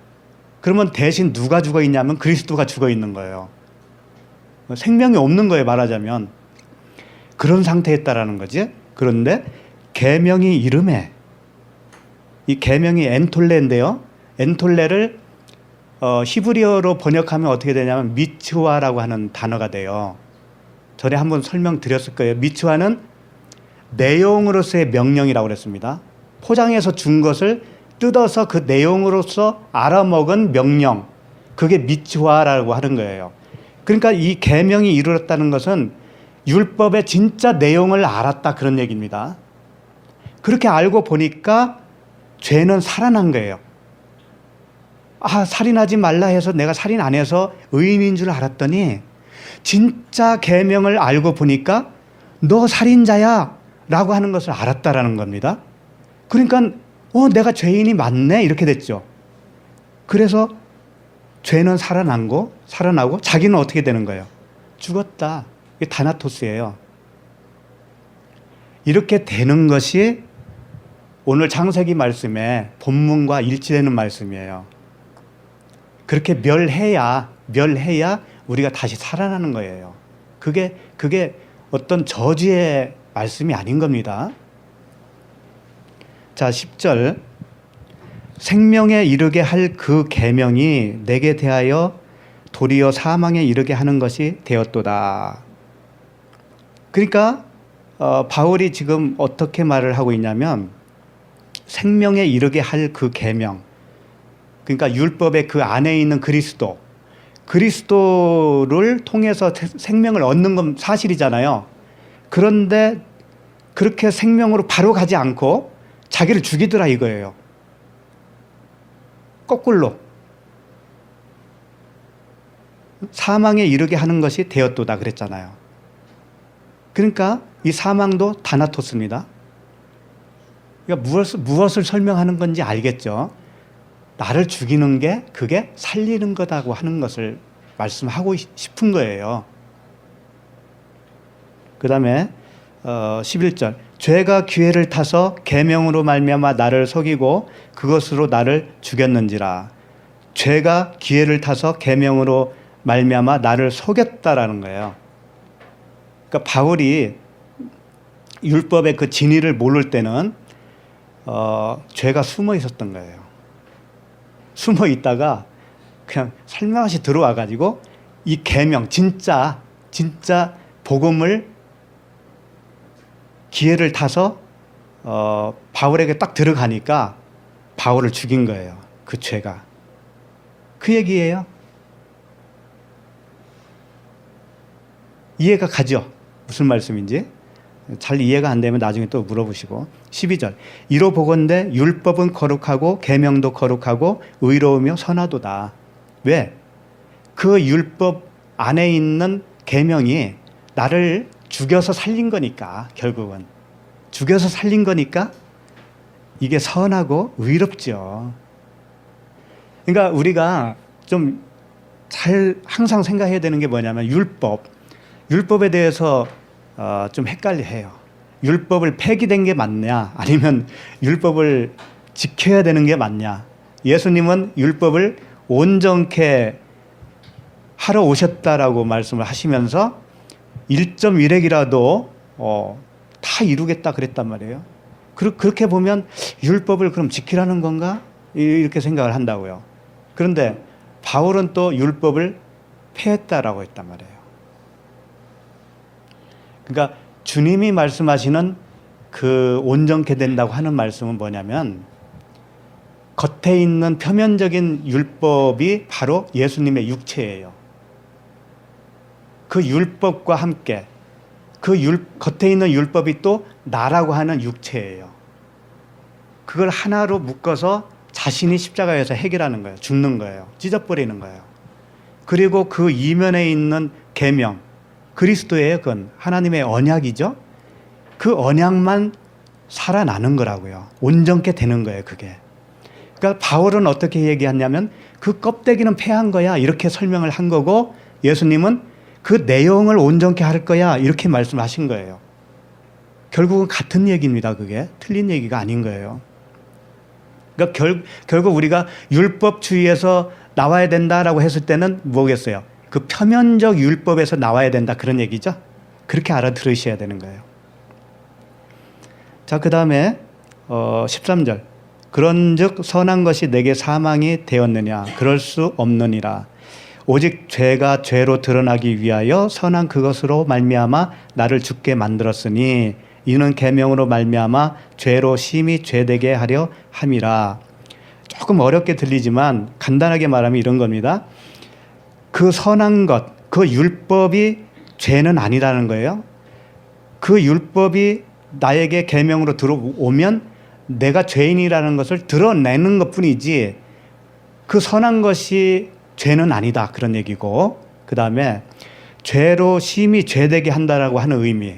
그러면 대신 누가 죽어 있냐면 그리스도가 죽어 있는 거예요. 생명이 없는 거예요, 말하자면. 그런 상태였다라는 거지. 그런데 계명이 이름에 이 계명이 엔톨레인데요. 엔톨레를 히브리어로 번역하면 어떻게 되냐면 미츠와라고 하는 단어가 돼요. 전에 한번 설명드렸을 거예요. 미츠와는 내용으로서의 명령이라고 그랬습니다. 포장해서 준 것을 뜯어서 그 내용으로서 알아먹은 명령, 그게 미츠와라고 하는 거예요. 그러니까 이 계명이 이루어졌다는 것은 율법의 진짜 내용을 알았다 그런 얘기입니다. 그렇게 알고 보니까 죄는 살아난 거예요. 아, 살인하지 말라 해서 내가 살인 안 해서 의인인 줄 알았더니 진짜 계명을 알고 보니까 너 살인자야 라고 하는 것을 알았다라는 겁니다. 그러니까 내가 죄인이 맞네 이렇게 됐죠. 그래서 죄는 살아나고 자기는 어떻게 되는 거예요? 죽었다. 이게 다나토스예요. 이렇게 되는 것이 오늘 창세기 말씀의 본문과 일치되는 말씀이에요. 그렇게 멸해야 우리가 다시 살아나는 거예요. 그게 어떤 저주의 말씀이 아닌 겁니다. 자, 10절. 생명에 이르게 할 그 계명이 내게 대하여 도리어 사망에 이르게 하는 것이 되었도다. 그러니까 바울이 지금 어떻게 말을 하고 있냐면 생명에 이르게 할 그 계명, 그러니까 율법의 그 안에 있는 그리스도를 통해서 생명을 얻는 건 사실이잖아요. 그런데 그렇게 생명으로 바로 가지 않고 자기를 죽이더라 이거예요. 거꾸로 사망에 이르게 하는 것이 되었도다 그랬잖아요. 그러니까 이 사망도 다나토스입니다. 그러니까 무엇을 설명하는 건지 알겠죠. 나를 죽이는 게 그게 살리는 거다고 하는 것을 말씀하고 싶은 거예요. 그 다음에 11절. 죄가 기회를 타서 계명으로 말미암아 나를 속이고 그것으로 나를 죽였는지라. 죄가 기회를 타서 계명으로 말미암아 나를 속였다라는 거예요. 그러니까 바울이 율법의 그 진리를 모를 때는 죄가 숨어 있었던 거예요. 숨어 있다가 그냥 살며시 들어와 가지고 이 계명 진짜 복음을 기회를 타서 바울에게 딱 들어가니까 바울을 죽인 거예요. 그 죄가. 그 얘기예요. 이해가 가죠? 무슨 말씀인지. 잘 이해가 안 되면 나중에 또 물어보시고. 12절. 이로 보건대 율법은 거룩하고 계명도 거룩하고 의로우며 선하도다. 왜? 그 율법 안에 있는 계명이 나를 죽여서 살린 거니까, 결국은 죽여서 살린 거니까 이게 선하고 의롭죠. 그러니까 우리가 좀 잘 항상 생각해야 되는 게 뭐냐면 율법에 대해서 좀 헷갈려해요. 율법을 폐기된 게 맞냐, 아니면 율법을 지켜야 되는 게 맞냐. 예수님은 율법을 온전케 하러 오셨다라고 말씀을 하시면서 1.1핵이라도 다 이루겠다 그랬단 말이에요. 그렇게 보면 율법을 그럼 지키라는 건가? 이렇게 생각을 한다고요. 그런데 바울은 또 율법을 폐했다라고 했단 말이에요. 그러니까 주님이 말씀하시는 그 온전케 된다고 하는 말씀은 뭐냐면, 겉에 있는 표면적인 율법이 바로 예수님의 육체예요. 그 율법과 함께 겉에 있는 율법이 또 나라고 하는 육체예요. 그걸 하나로 묶어서 자신이 십자가에서 해결하는 거예요. 죽는 거예요. 찢어버리는 거예요. 그리고 그 이면에 있는 계명, 그리스도예요. 그건 하나님의 언약이죠. 그 언약만 살아나는 거라고요. 온전케 되는 거예요, 그게. 그러니까 바울은 어떻게 얘기하냐면 그 껍데기는 폐한 거야, 이렇게 설명을 한 거고, 예수님은 그 내용을 온전케 할 거야, 이렇게 말씀하신 거예요. 결국은 같은 얘기입니다. 그게 틀린 얘기가 아닌 거예요. 그러니까 결국 우리가 율법주의에서 나와야 된다라고 했을 때는 뭐겠어요? 그 표면적 율법에서 나와야 된다, 그런 얘기죠. 그렇게 알아들으셔야 되는 거예요. 자, 그 다음에 13절. 그런즉 선한 것이 내게 사망이 되었느냐? 그럴 수 없느니라. 오직 죄가 죄로 드러나기 위하여 선한 그것으로 말미암아 나를 죽게 만들었으니 이는 계명으로 말미암아 죄로 심히 죄되게 하려 함이라. 조금 어렵게 들리지만 간단하게 말하면 이런 겁니다. 그 선한 것, 그 율법이 죄는 아니라는 거예요. 그 율법이 나에게 계명으로 들어오면 내가 죄인이라는 것을 드러내는 것뿐이지 그 선한 것이 죄는 아니다, 그런 얘기고, 그 다음에 죄로 심히 죄되게 한다라고 하는 의미,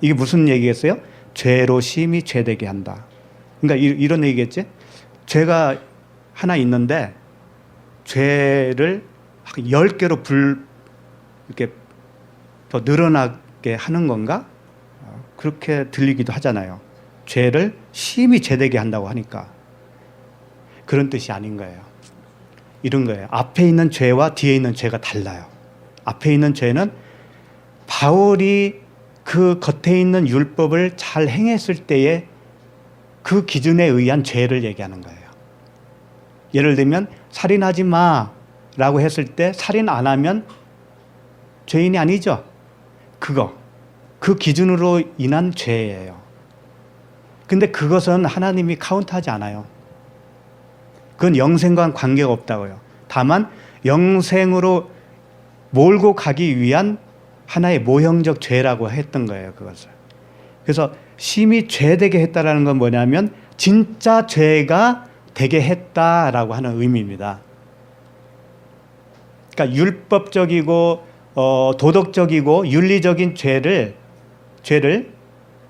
이게 무슨 얘기겠어요? 죄로 심히 죄되게 한다. 그러니까 이런 얘기겠지? 죄가 하나 있는데 죄를 10개로 이렇게 더 늘어나게 하는 건가? 그렇게 들리기도 하잖아요. 죄를 심히 죄되게 한다고 하니까. 그런 뜻이 아닌 거예요. 이런 거예요. 앞에 있는 죄와 뒤에 있는 죄가 달라요. 앞에 있는 죄는 바울이 그 겉에 있는 율법을 잘 행했을 때의 그 기준에 의한 죄를 얘기하는 거예요. 예를 들면 살인하지 마라고 했을 때 살인 안 하면 죄인이 아니죠. 그 기준으로 인한 죄예요. 근데 그것은 하나님이 카운트하지 않아요. 그건 영생과 관계가 없다고요. 다만 영생으로 몰고 가기 위한 하나의 모형적 죄라고 했던 거예요, 그것을. 그래서 심히 죄되게 했다라는 건 뭐냐면 진짜 죄가 되게 했다라고 하는 의미입니다. 그러니까 율법적이고 도덕적이고 윤리적인 죄를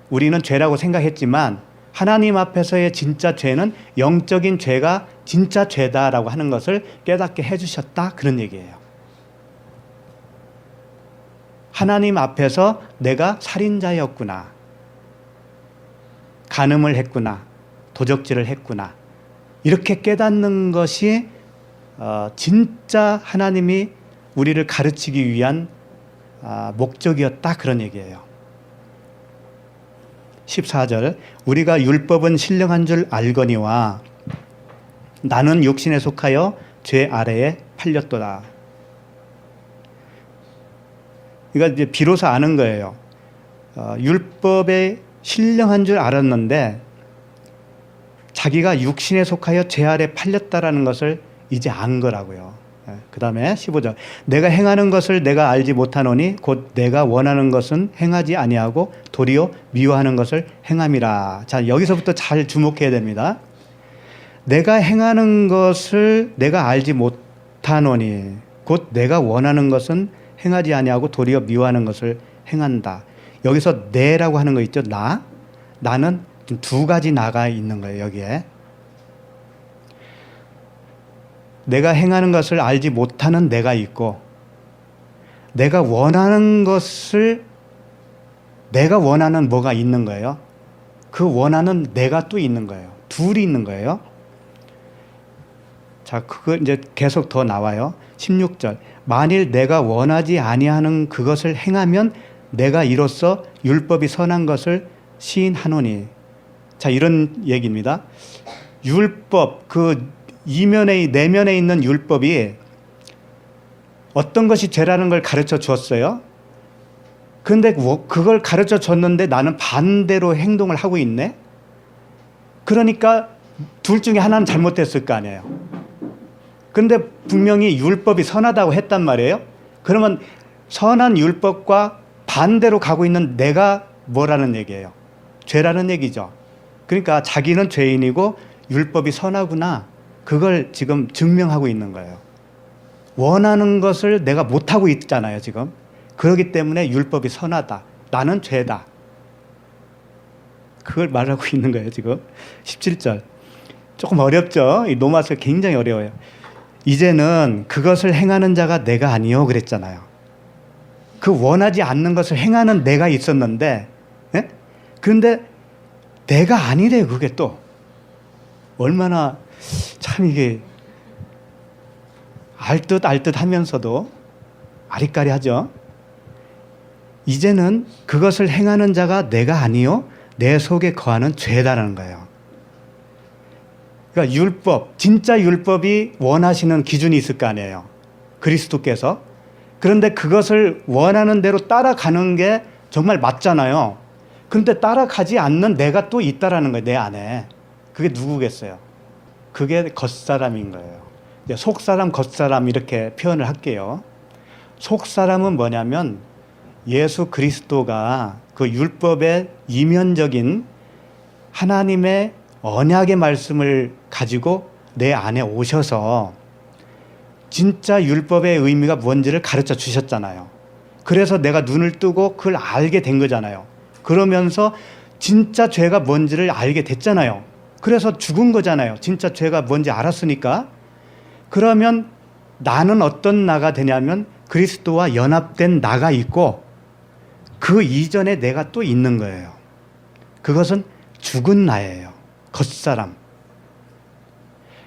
우리는 죄라고 생각했지만 하나님 앞에서의 진짜 죄는 영적인 죄가 진짜 죄다라고 하는 것을 깨닫게 해주셨다, 그런 얘기예요. 하나님 앞에서 내가 살인자였구나, 간음을 했구나, 도적질을 했구나, 이렇게 깨닫는 것이 진짜 하나님이 우리를 가르치기 위한 목적이었다, 그런 얘기예요. 14절. 우리가 율법은 신령한 줄 알거니와 나는 육신에 속하여 죄 아래에 팔렸도다. 그러니까 이제 비로소 아는 거예요. 율법에 신령한 줄 알았는데 자기가 육신에 속하여 죄 아래 팔렸다라는 것을 이제 안 거라고요. 그 다음에 15절. 내가 행하는 것을 내가 알지 못하노니 곧 내가 원하는 것은 행하지 아니하고 도리어 미워하는 것을 행함이라. 자, 여기서부터 잘 주목해야 됩니다. 내가 행하는 것을 내가 알지 못하노니 곧 내가 원하는 것은 행하지 아니하고 도리어 미워하는 것을 행한다. 여기서 내라고 하는 거 있죠. 나는 두 가지 나가 있는 거예요. 여기에. 내가 행하는 것을 알지 못하는 내가 있고, 내가 원하는 것을, 내가 원하는 뭐가 있는 거예요. 그 원하는 내가 또 있는 거예요. 둘이 있는 거예요. 자, 그거 이제 계속 더 나와요. 16절. 만일 내가 원하지 아니하는 그것을 행하면 내가 이로써 율법이 선한 것을 시인하노니. 자, 이런 얘기입니다. 율법, 그 내면에 있는 율법이 어떤 것이 죄라는 걸 가르쳐 주었어요. 그런데 그걸 가르쳐 줬는데 나는 반대로 행동을 하고 있네. 그러니까 둘 중에 하나는 잘못됐을 거 아니에요. 그런데 분명히 율법이 선하다고 했단 말이에요. 그러면 선한 율법과 반대로 가고 있는 내가 뭐라는 얘기예요? 죄라는 얘기죠. 그러니까 자기는 죄인이고 율법이 선하구나. 그걸 지금 증명하고 있는 거예요. 원하는 것을 내가 못하고 있잖아요, 지금. 그렇기 때문에 율법이 선하다. 나는 죄다. 그걸 말하고 있는 거예요, 지금. 17절. 조금 어렵죠? 이 로마서 굉장히 어려워요. 이제는 그것을 행하는 자가 내가 아니요 그랬잖아요. 그 원하지 않는 것을 행하는 내가 있었는데, 예? 그런데 내가 아니래요, 그게 또. 얼마나 참 이게 알듯 하면서도 아리까리하죠. 이제는 그것을 행하는 자가 내가 아니요 내 속에 거하는 죄다라는 거예요. 그러니까 율법, 진짜 율법이 원하시는 기준이 있을 거 아니에요. 그리스도께서. 그런데 그것을 원하는 대로 따라가는 게 정말 맞잖아요. 그런데 따라가지 않는 내가 또 있다라는 거예요, 내 안에. 그게 누구겠어요? 그게 겉사람인 거예요. 속사람, 겉사람 이렇게 표현을 할게요. 속사람은 뭐냐면 예수 그리스도가 그 율법의 이면적인 하나님의 언약의 말씀을 가지고 내 안에 오셔서 진짜 율법의 의미가 뭔지를 가르쳐 주셨잖아요. 그래서 내가 눈을 뜨고 그걸 알게 된 거잖아요. 그러면서 진짜 죄가 뭔지를 알게 됐잖아요. 그래서 죽은 거잖아요. 진짜 죄가 뭔지 알았으니까. 그러면 나는 어떤 나가 되냐면 그리스도와 연합된 나가 있고 그 이전에 내가 또 있는 거예요. 그것은 죽은 나예요. 겉사람.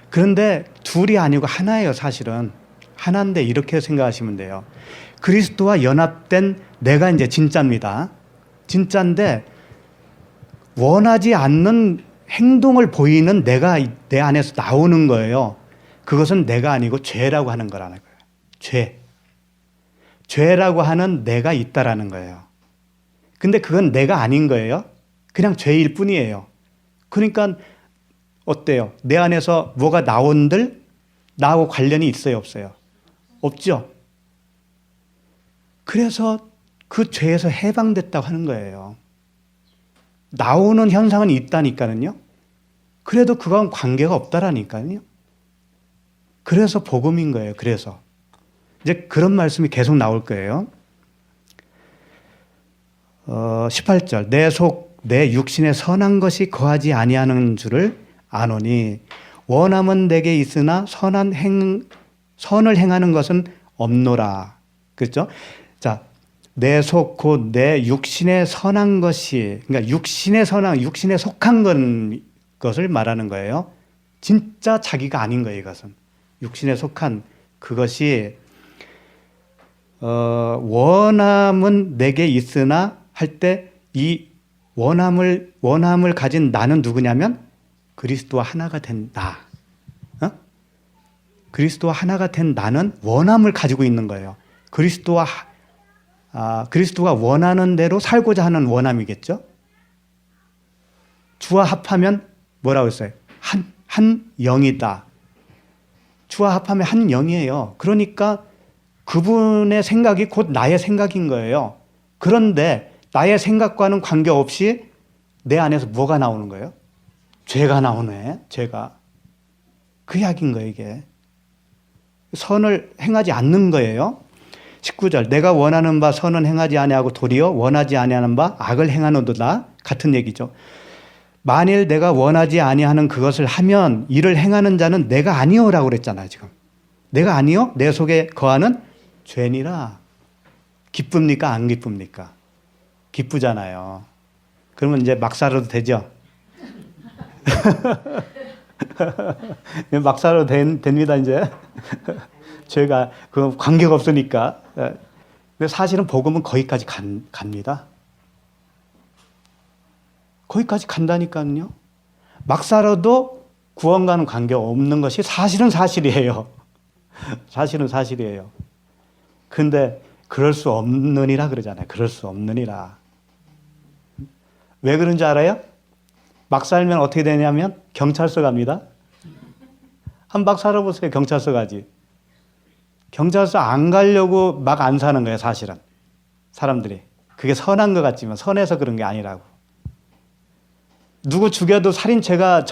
그런데 둘이 아니고 하나예요, 사실은. 하나인데 이렇게 생각하시면 돼요. 그리스도와 연합된 내가 이제 진짜입니다. 진짜인데 원하지 않는 행동을 보이는 내가 내 안에서 나오는 거예요. 그것은 내가 아니고 죄라고 하는 거라는 거예요. 죄. 죄라고 하는 내가 있다라는 거예요. 근데 그건 내가 아닌 거예요. 그냥 죄일 뿐이에요. 그러니까 어때요? 내 안에서 뭐가 나온들 나하고 관련이 있어요, 없어요? 없죠. 그래서 그 죄에서 해방됐다고 하는 거예요. 나오는 현상은 있다니까요. 그래도 그건 관계가 없다라니까요. 그래서 복음인 거예요. 그래서 이제 그런 말씀이 계속 나올 거예요. 18절 내 육신에 선한 것이 거하지 아니하는 줄을 아노니 원함은 내게 있으나 선을 행하는 것은 없노라. 그렇죠? 자, 내 속 곧 내 육신에 선한 것이, 그러니까 육신에 속한 것을 말하는 거예요. 진짜 자기가 아닌 거예요. 이것은 육신에 속한 그것이 원함은 내게 있으나 할 때 이 원함을 가진 나는 누구냐면 그리스도와 하나가 된 나. 그리스도와 하나가 된 나는 원함을 가지고 있는 거예요. 그리스도가 원하는 대로 살고자 하는 원함이겠죠. 주와 합하면 뭐라고 했어요? 한 영이다. 주와 합하면 한 영이에요. 그러니까 그분의 생각이 곧 나의 생각인 거예요. 그런데 나의 생각과는 관계없이 내 안에서 뭐가 나오는 거예요? 죄가 나오네. 죄가. 그 이야기인 거예요, 이게. 선을 행하지 않는 거예요. 19절 내가 원하는 바 선은 행하지 아니하고 도리어 원하지 아니하는 바 악을 행하노도다. 같은 얘기죠. 만일 내가 원하지 아니하는 그것을 하면 이를 행하는 자는 내가 아니오라고 그랬잖아요, 지금. 내가 아니요? 내 속에 거하는 죄니라. 기쁩니까? 안 기쁩니까? 기쁘잖아요. 그러면 이제 막 살아도 되죠? 막 살아도 됩니다, 이제. 죄가 그 관계가 없으니까. 근데 사실은 복음은 거기까지 갑니다. 거기까지 간다니까요. 막 살아도 구원과는 관계 없는 것이 사실은 사실이에요. 사실은 사실이에요. 근데 그럴 수 없느니라 그러잖아요. 그럴 수 없느니라. 왜 그런지 알아요? 막 살면 어떻게 되냐면 경찰서 갑니다. 한 박 살아보세요. 경찰서 가지. 경찰서 안 가려고 막 안 사는 거예요. 사실은. 사람들이. 그게 선한 것 같지만 선해서 그런 게 아니라고. 누구 죽여도 살인죄가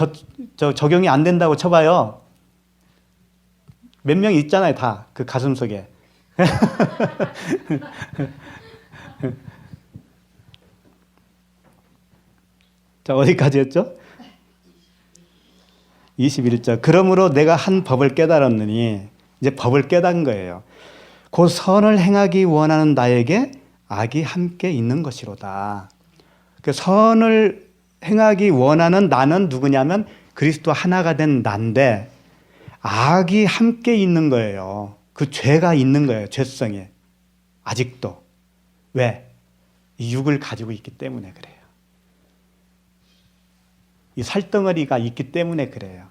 적용이 안 된다고 쳐봐요. 몇 명 있잖아요. 다. 그 가슴 속에. 자, 어디까지 했죠? 21절. 그러므로 내가 한 법을 깨달았느니, 이제 법을 깨달은 거예요. 곧 선을 행하기 원하는 나에게 악이 함께 있는 것이로다. 그 선을 행하기 원하는 나는 누구냐면 그리스도 하나가 된 난데 악이 함께 있는 거예요. 그 죄가 있는 거예요. 죄성이. 아직도. 왜? 이 육을 가지고 있기 때문에 그래요. 이 살덩어리가 있기 때문에 그래요.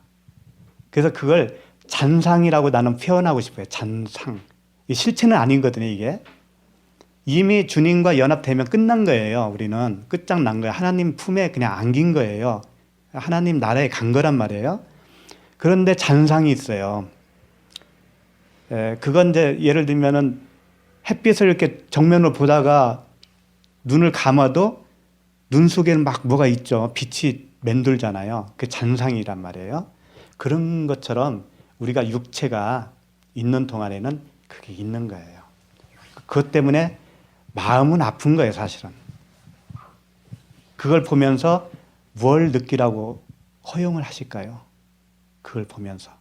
그래서 그걸 잔상이라고 나는 표현하고 싶어요. 잔상. 이 실체는 아니거든요, 이게. 이미 주님과 연합되면 끝난 거예요. 우리는 끝장난 거예요. 하나님 품에 그냥 안긴 거예요. 하나님 나라에 간 거란 말이에요. 그런데 잔상이 있어요. 그건 이제 예를 들면은 햇빛을 이렇게 정면으로 보다가 눈을 감아도 눈 속에는 막 뭐가 있죠. 빛이 맴돌잖아요. 그 잔상이란 말이에요. 그런 것처럼 우리가 육체가 있는 동안에는 그게 있는 거예요. 그것 때문에 마음은 아픈 거예요, 사실은. 그걸 보면서 뭘 느끼라고 허용을 하실까요? 그걸 보면서.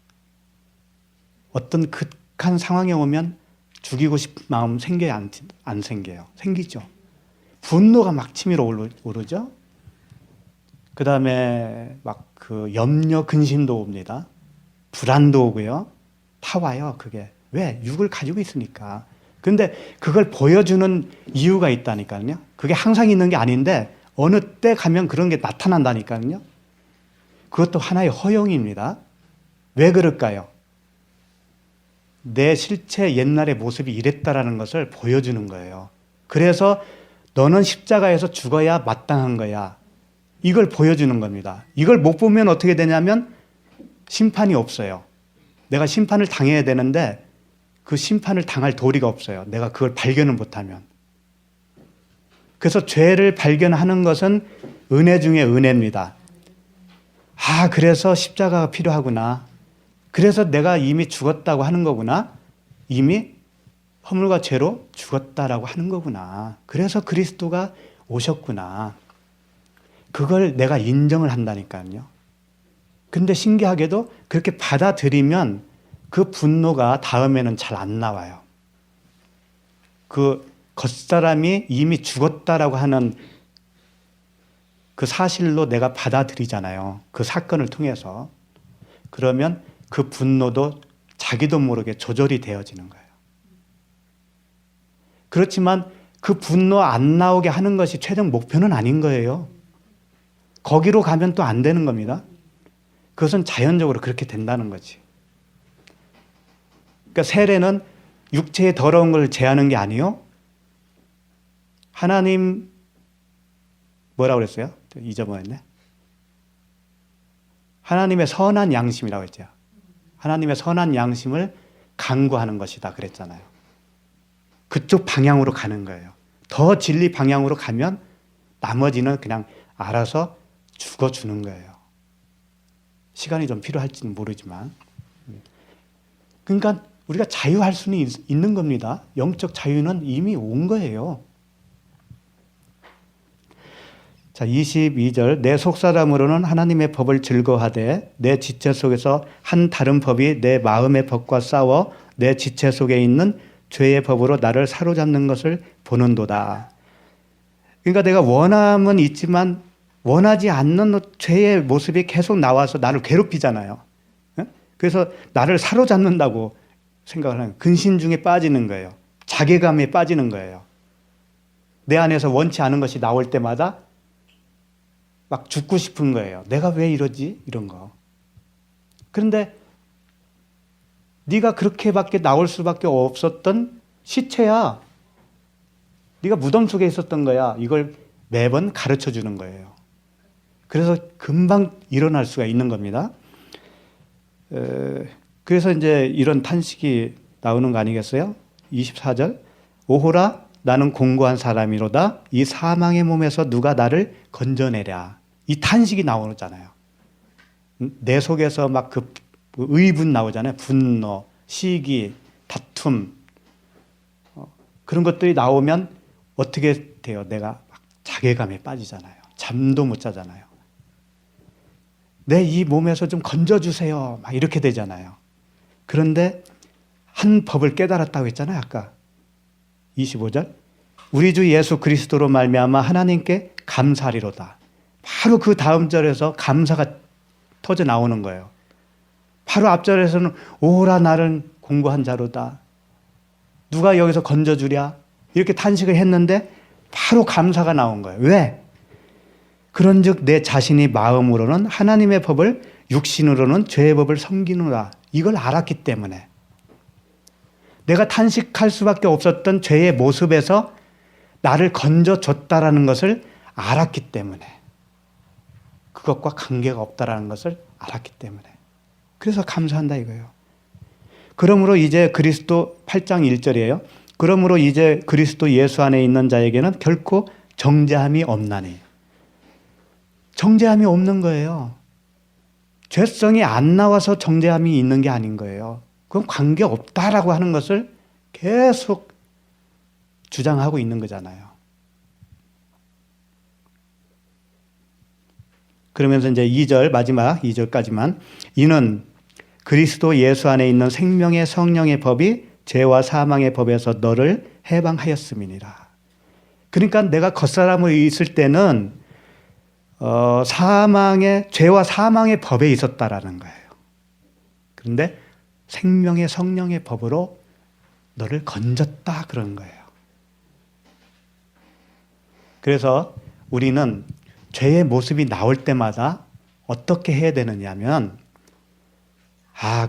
어떤 극한 상황에 오면 죽이고 싶은 마음 생겨요, 안 생겨요? 생기죠. 분노가 막 치밀어 오르죠. 그 다음에 막 그 염려, 근심도 옵니다. 불안도 오고요. 다 와요, 그게. 왜? 육을 가지고 있으니까. 근데 그걸 보여주는 이유가 있다니까요. 그게 항상 있는 게 아닌데 어느 때 가면 그런 게 나타난다니까요. 그것도 하나의 허용입니다. 왜 그럴까요? 내 실체 옛날의 모습이 이랬다라는 것을 보여주는 거예요. 그래서 너는 십자가에서 죽어야 마땅한 거야. 이걸 보여주는 겁니다. 이걸 못 보면 어떻게 되냐면 심판이 없어요. 내가 심판을 당해야 되는데 그 심판을 당할 도리가 없어요. 내가 그걸 발견을 못하면. 그래서 죄를 발견하는 것은 은혜 중에 은혜입니다. 아, 그래서 십자가가 필요하구나. 그래서 내가 이미 죽었다고 하는 거구나. 이미 허물과 죄로 죽었다라고 하는 거구나. 그래서 그리스도가 오셨구나. 그걸 내가 인정을 한다니까요. 근데 신기하게도 그렇게 받아들이면 그 분노가 다음에는 잘 안 나와요. 그 겉사람이 이미 죽었다라고 하는 그 사실로 내가 받아들이잖아요. 그 사건을 통해서. 그러면 그 분노도 자기도 모르게 조절이 되어지는 거예요. 그렇지만 그 분노 안 나오게 하는 것이 최종 목표는 아닌 거예요. 거기로 가면 또 안 되는 겁니다. 그것은 자연적으로 그렇게 된다는 거지. 그러니까 세례는 육체의 더러운 걸 제하는 게 아니요. 하나님 뭐라고 그랬어요? 잊어버렸네. 하나님의 선한 양심이라고 했죠. 하나님의 선한 양심을 강구하는 것이다 그랬잖아요. 그쪽 방향으로 가는 거예요. 더 진리 방향으로 가면 나머지는 그냥 알아서 죽어주는 거예요. 시간이 좀 필요할지는 모르지만. 그러니까 우리가 자유할 수는 있는 겁니다. 영적 자유는 이미 온 거예요. 자, 22절. 내 속사람으로는 하나님의 법을 즐거워하되 내 지체 속에서 한 다른 법이 내 마음의 법과 싸워 내 지체 속에 있는 죄의 법으로 나를 사로잡는 것을 보는도다. 그러니까 내가 원함은 있지만 원하지 않는 죄의 모습이 계속 나와서 나를 괴롭히잖아요. 그래서 나를 사로잡는다고 생각을 하는, 근심 중에 빠지는 거예요. 자괴감에 빠지는 거예요. 내 안에서 원치 않은 것이 나올 때마다 막 죽고 싶은 거예요. 내가 왜 이러지? 이런 거. 그런데 네가 그렇게밖에 나올 수밖에 없었던 시체야. 네가 무덤 속에 있었던 거야. 이걸 매번 가르쳐 주는 거예요. 그래서 금방 일어날 수가 있는 겁니다. 그래서 이제 이런 탄식이 나오는 거 아니겠어요? 24절. 오호라 나는 공고한 사람이로다. 이 사망의 몸에서 누가 나를 건져내랴. 이 탄식이 나오잖아요. 내 속에서 막 그 의분 나오잖아요. 분노, 시기, 다툼. 그런 것들이 나오면 어떻게 돼요? 내가 막 자괴감에 빠지잖아요. 잠도 못 자잖아요. 내 이 몸에서 좀 건져주세요. 막 이렇게 되잖아요. 그런데 한 법을 깨달았다고 했잖아요. 아까 25절. 우리 주 예수 그리스도로 말미암아 하나님께 감사하리로다. 바로 그 다음 절에서 감사가 터져 나오는 거예요. 바로 앞절에서는 오라 나는 공고한 자로다. 누가 여기서 건져주랴. 이렇게 탄식을 했는데 바로 감사가 나온 거예요. 왜? 그런즉 내 자신이 마음으로는 하나님의 법을, 육신으로는 죄의 법을 섬기노라. 이걸 알았기 때문에. 내가 탄식할 수밖에 없었던 죄의 모습에서 나를 건져줬다라는 것을 알았기 때문에. 그것과 관계가 없다라는 것을 알았기 때문에. 그래서 감사한다 이거예요. 그러므로 이제 그리스도 8장 1절이에요. 그러므로 이제 그리스도 예수 안에 있는 자에게는 결코 정죄함이 없나니. 정죄함이 없는 거예요. 죄성이 안 나와서 정죄함이 있는 게 아닌 거예요. 그건 관계없다라고 하는 것을 계속 주장하고 있는 거잖아요. 그러면서 이제 2절, 마지막 2절까지만. 이는 그리스도 예수 안에 있는 생명의 성령의 법이 죄와 사망의 법에서 너를 해방하였음이니라. 그러니까 내가 겉사람으로 있을 때는 죄와 사망의 법에 있었다라는 거예요. 그런데 생명의 성령의 법으로 너를 건졌다 그런 거예요. 그래서 우리는 죄의 모습이 나올 때마다 어떻게 해야 되느냐면,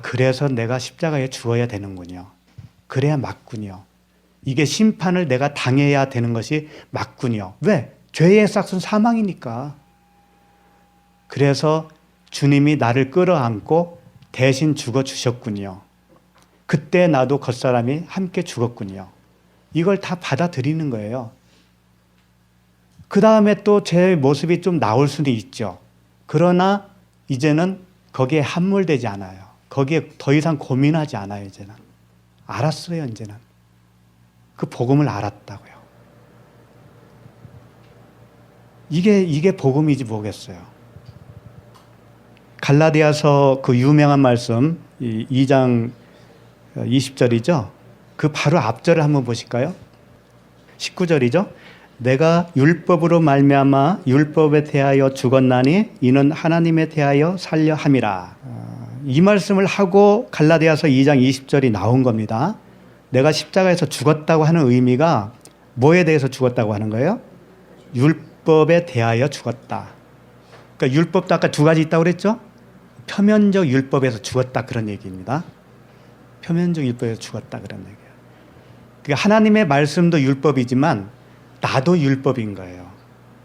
그래서 내가 십자가에 죽어야 되는군요. 그래야 맞군요. 이게 심판을 내가 당해야 되는 것이 맞군요. 왜? 죄의 삭은 사망이니까. 그래서 주님이 나를 끌어안고 대신 죽어주셨군요. 그때 나도 겉사람이 함께 죽었군요. 이걸 다 받아들이는 거예요. 그 다음에 또 제 모습이 좀 나올 수도 있죠. 그러나 이제는 거기에 함몰되지 않아요. 거기에 더 이상 고민하지 않아요. 이제는. 알았어요. 이제는. 그 복음을 알았다고요. 이게 복음이지 뭐겠어요. 갈라디아서 그 유명한 말씀 2장 20절이죠. 그 바로 앞절을 한번 보실까요? 19절이죠. 내가 율법으로 말미암아 율법에 대하여 죽었나니 이는 하나님에 대하여 살려 함이라. 이 말씀을 하고 갈라디아서 2장 20절이 나온 겁니다. 내가 십자가에서 죽었다고 하는 의미가 뭐에 대해서 죽었다고 하는 거예요? 율법에 대하여 죽었다. 그러니까 율법도 아까 두 가지 있다고 그랬죠? 표면적 율법에서 죽었다 그런 얘기입니다. 표면적 율법에서 죽었다 그런 얘기예요. 그러니까 하나님의 말씀도 율법이지만 나도 율법인 거예요.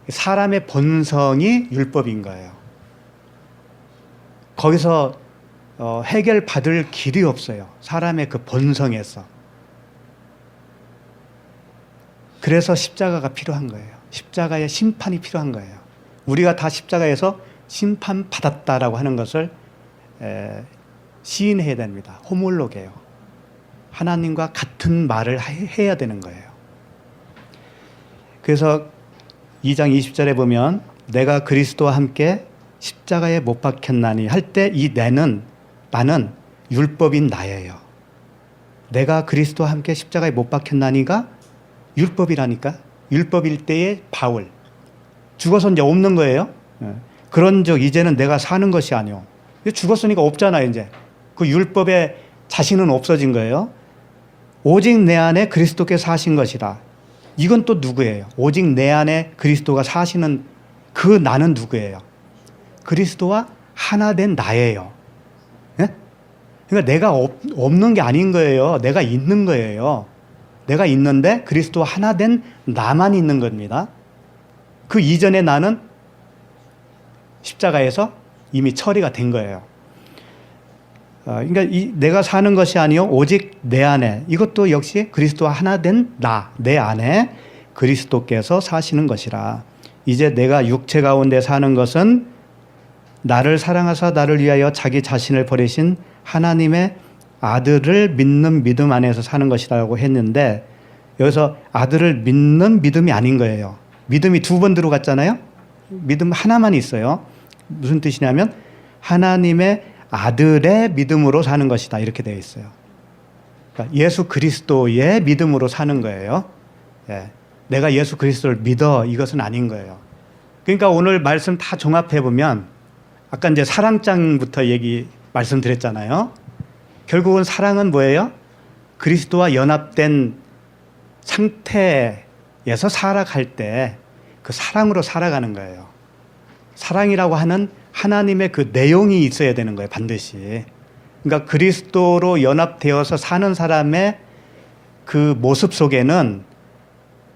사람의 본성이 율법인 거예요. 거기서 해결받을 길이 없어요. 사람의 그 본성에서. 그래서 십자가가 필요한 거예요. 십자가의 심판이 필요한 거예요. 우리가 다 십자가에서 심판받았다라고 하는 것을 시인해야 됩니다. 호몰로게요. 하나님과 같은 말을 해야 되는 거예요. 그래서 2장 20절에 보면 내가 그리스도와 함께 십자가에 못 박혔나니 할 때 이 나는 율법인 나예요. 내가 그리스도와 함께 십자가에 못 박혔나니가 율법이라니까. 율법일 때의 바울. 죽어서 이제 없는 거예요. 그런즉 이제는 내가 사는 것이 아니오. 죽었으니까 없잖아요. 이제 그 율법에 자신은 없어진 거예요. 오직 내 안에 그리스도께서 사신 것이다. 이건 또 누구예요? 오직 내 안에 그리스도가 사시는 그 나는 누구예요? 그리스도와 하나 된 나예요. 예? 그러니까 내가 없는 게 아닌 거예요. 내가 있는 거예요. 내가 있는데 그리스도와 하나 된 나만 있는 겁니다. 그 이전의 나는 십자가에서 이미 처리가 된 거예요. 그러니까 내가 사는 것이 아니요 오직 내 안에, 이것도 역시 그리스도와 하나 된 나, 내 안에 그리스도께서 사시는 것이라. 이제 내가 육체 가운데 사는 것은 나를 사랑하사 나를 위하여 자기 자신을 버리신 하나님의 아들을 믿는 믿음 안에서 사는 것이라고 했는데, 여기서 아들을 믿는 믿음이 아닌 거예요. 믿음이 두 번 들어갔잖아요. 믿음 하나만 있어요. 무슨 뜻이냐면 하나님의 아들의 믿음으로 사는 것이다, 이렇게 되어 있어요. 그러니까 예수 그리스도의 믿음으로 사는 거예요. 예. 내가 예수 그리스도를 믿어, 이것은 아닌 거예요. 그러니까 오늘 말씀 다 종합해 보면 아까 이제 사랑장부터 말씀드렸잖아요. 결국은 사랑은 뭐예요? 그리스도와 연합된 상태에서 살아갈 때 그 사랑으로 살아가는 거예요. 사랑이라고 하는 하나님의 그 내용이 있어야 되는 거예요, 반드시. 그러니까 그리스도로 연합되어서 사는 사람의 그 모습 속에는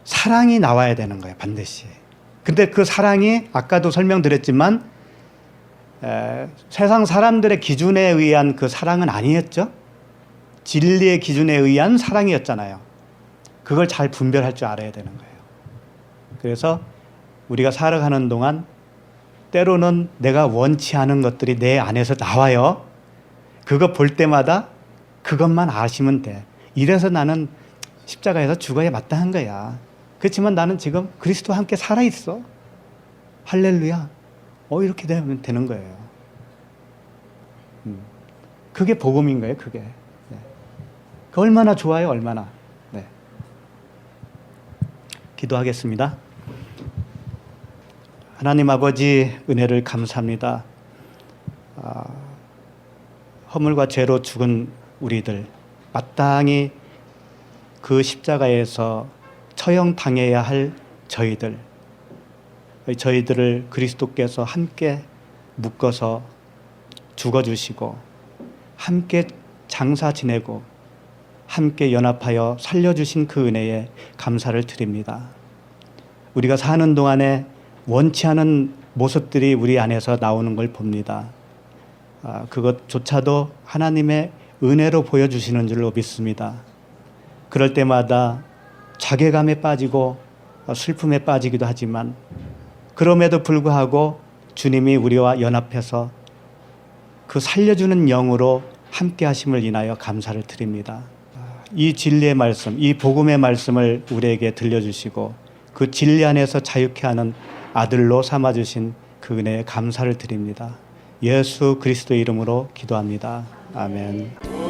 사랑이 나와야 되는 거예요, 반드시. 근데 그 사랑이 아까도 설명드렸지만 세상 사람들의 기준에 의한 그 사랑은 아니었죠. 진리의 기준에 의한 사랑이었잖아요. 그걸 잘 분별할 줄 알아야 되는 거예요. 그래서 우리가 살아가는 동안 때로는 내가 원치 않은 것들이 내 안에서 나와요. 그거 볼 때마다 그것만 아시면 돼. 이래서 나는 십자가에서 죽어야 마땅한 거야. 그렇지만 나는 지금 그리스도와 함께 살아있어. 할렐루야. 이렇게 되면 되는 거예요. 그게 복음인 거예요, 그게. 네. 그 얼마나 좋아요, 얼마나. 네. 기도하겠습니다. 하나님 아버지, 은혜를 감사합니다. 허물과 죄로 죽은 우리들, 마땅히 그 십자가에서 처형당해야 할 저희들을 그리스도께서 함께 묶어서 죽어주시고 함께 장사 지내고 함께 연합하여 살려주신 그 은혜에 감사를 드립니다. 우리가 사는 동안에 원치 않은 모습들이 우리 안에서 나오는 걸 봅니다. 그것조차도 하나님의 은혜로 보여주시는 줄로 믿습니다. 그럴 때마다 자괴감에 빠지고 슬픔에 빠지기도 하지만 그럼에도 불구하고 주님이 우리와 연합해서 그 살려주는 영으로 함께 하심을 인하여 감사를 드립니다. 이 진리의 말씀, 이 복음의 말씀을 우리에게 들려주시고 그 진리 안에서 자유케 하는 아들로 삼아주신 그 은혜에 감사를 드립니다. 예수 그리스도의 이름으로 기도합니다. 아멘.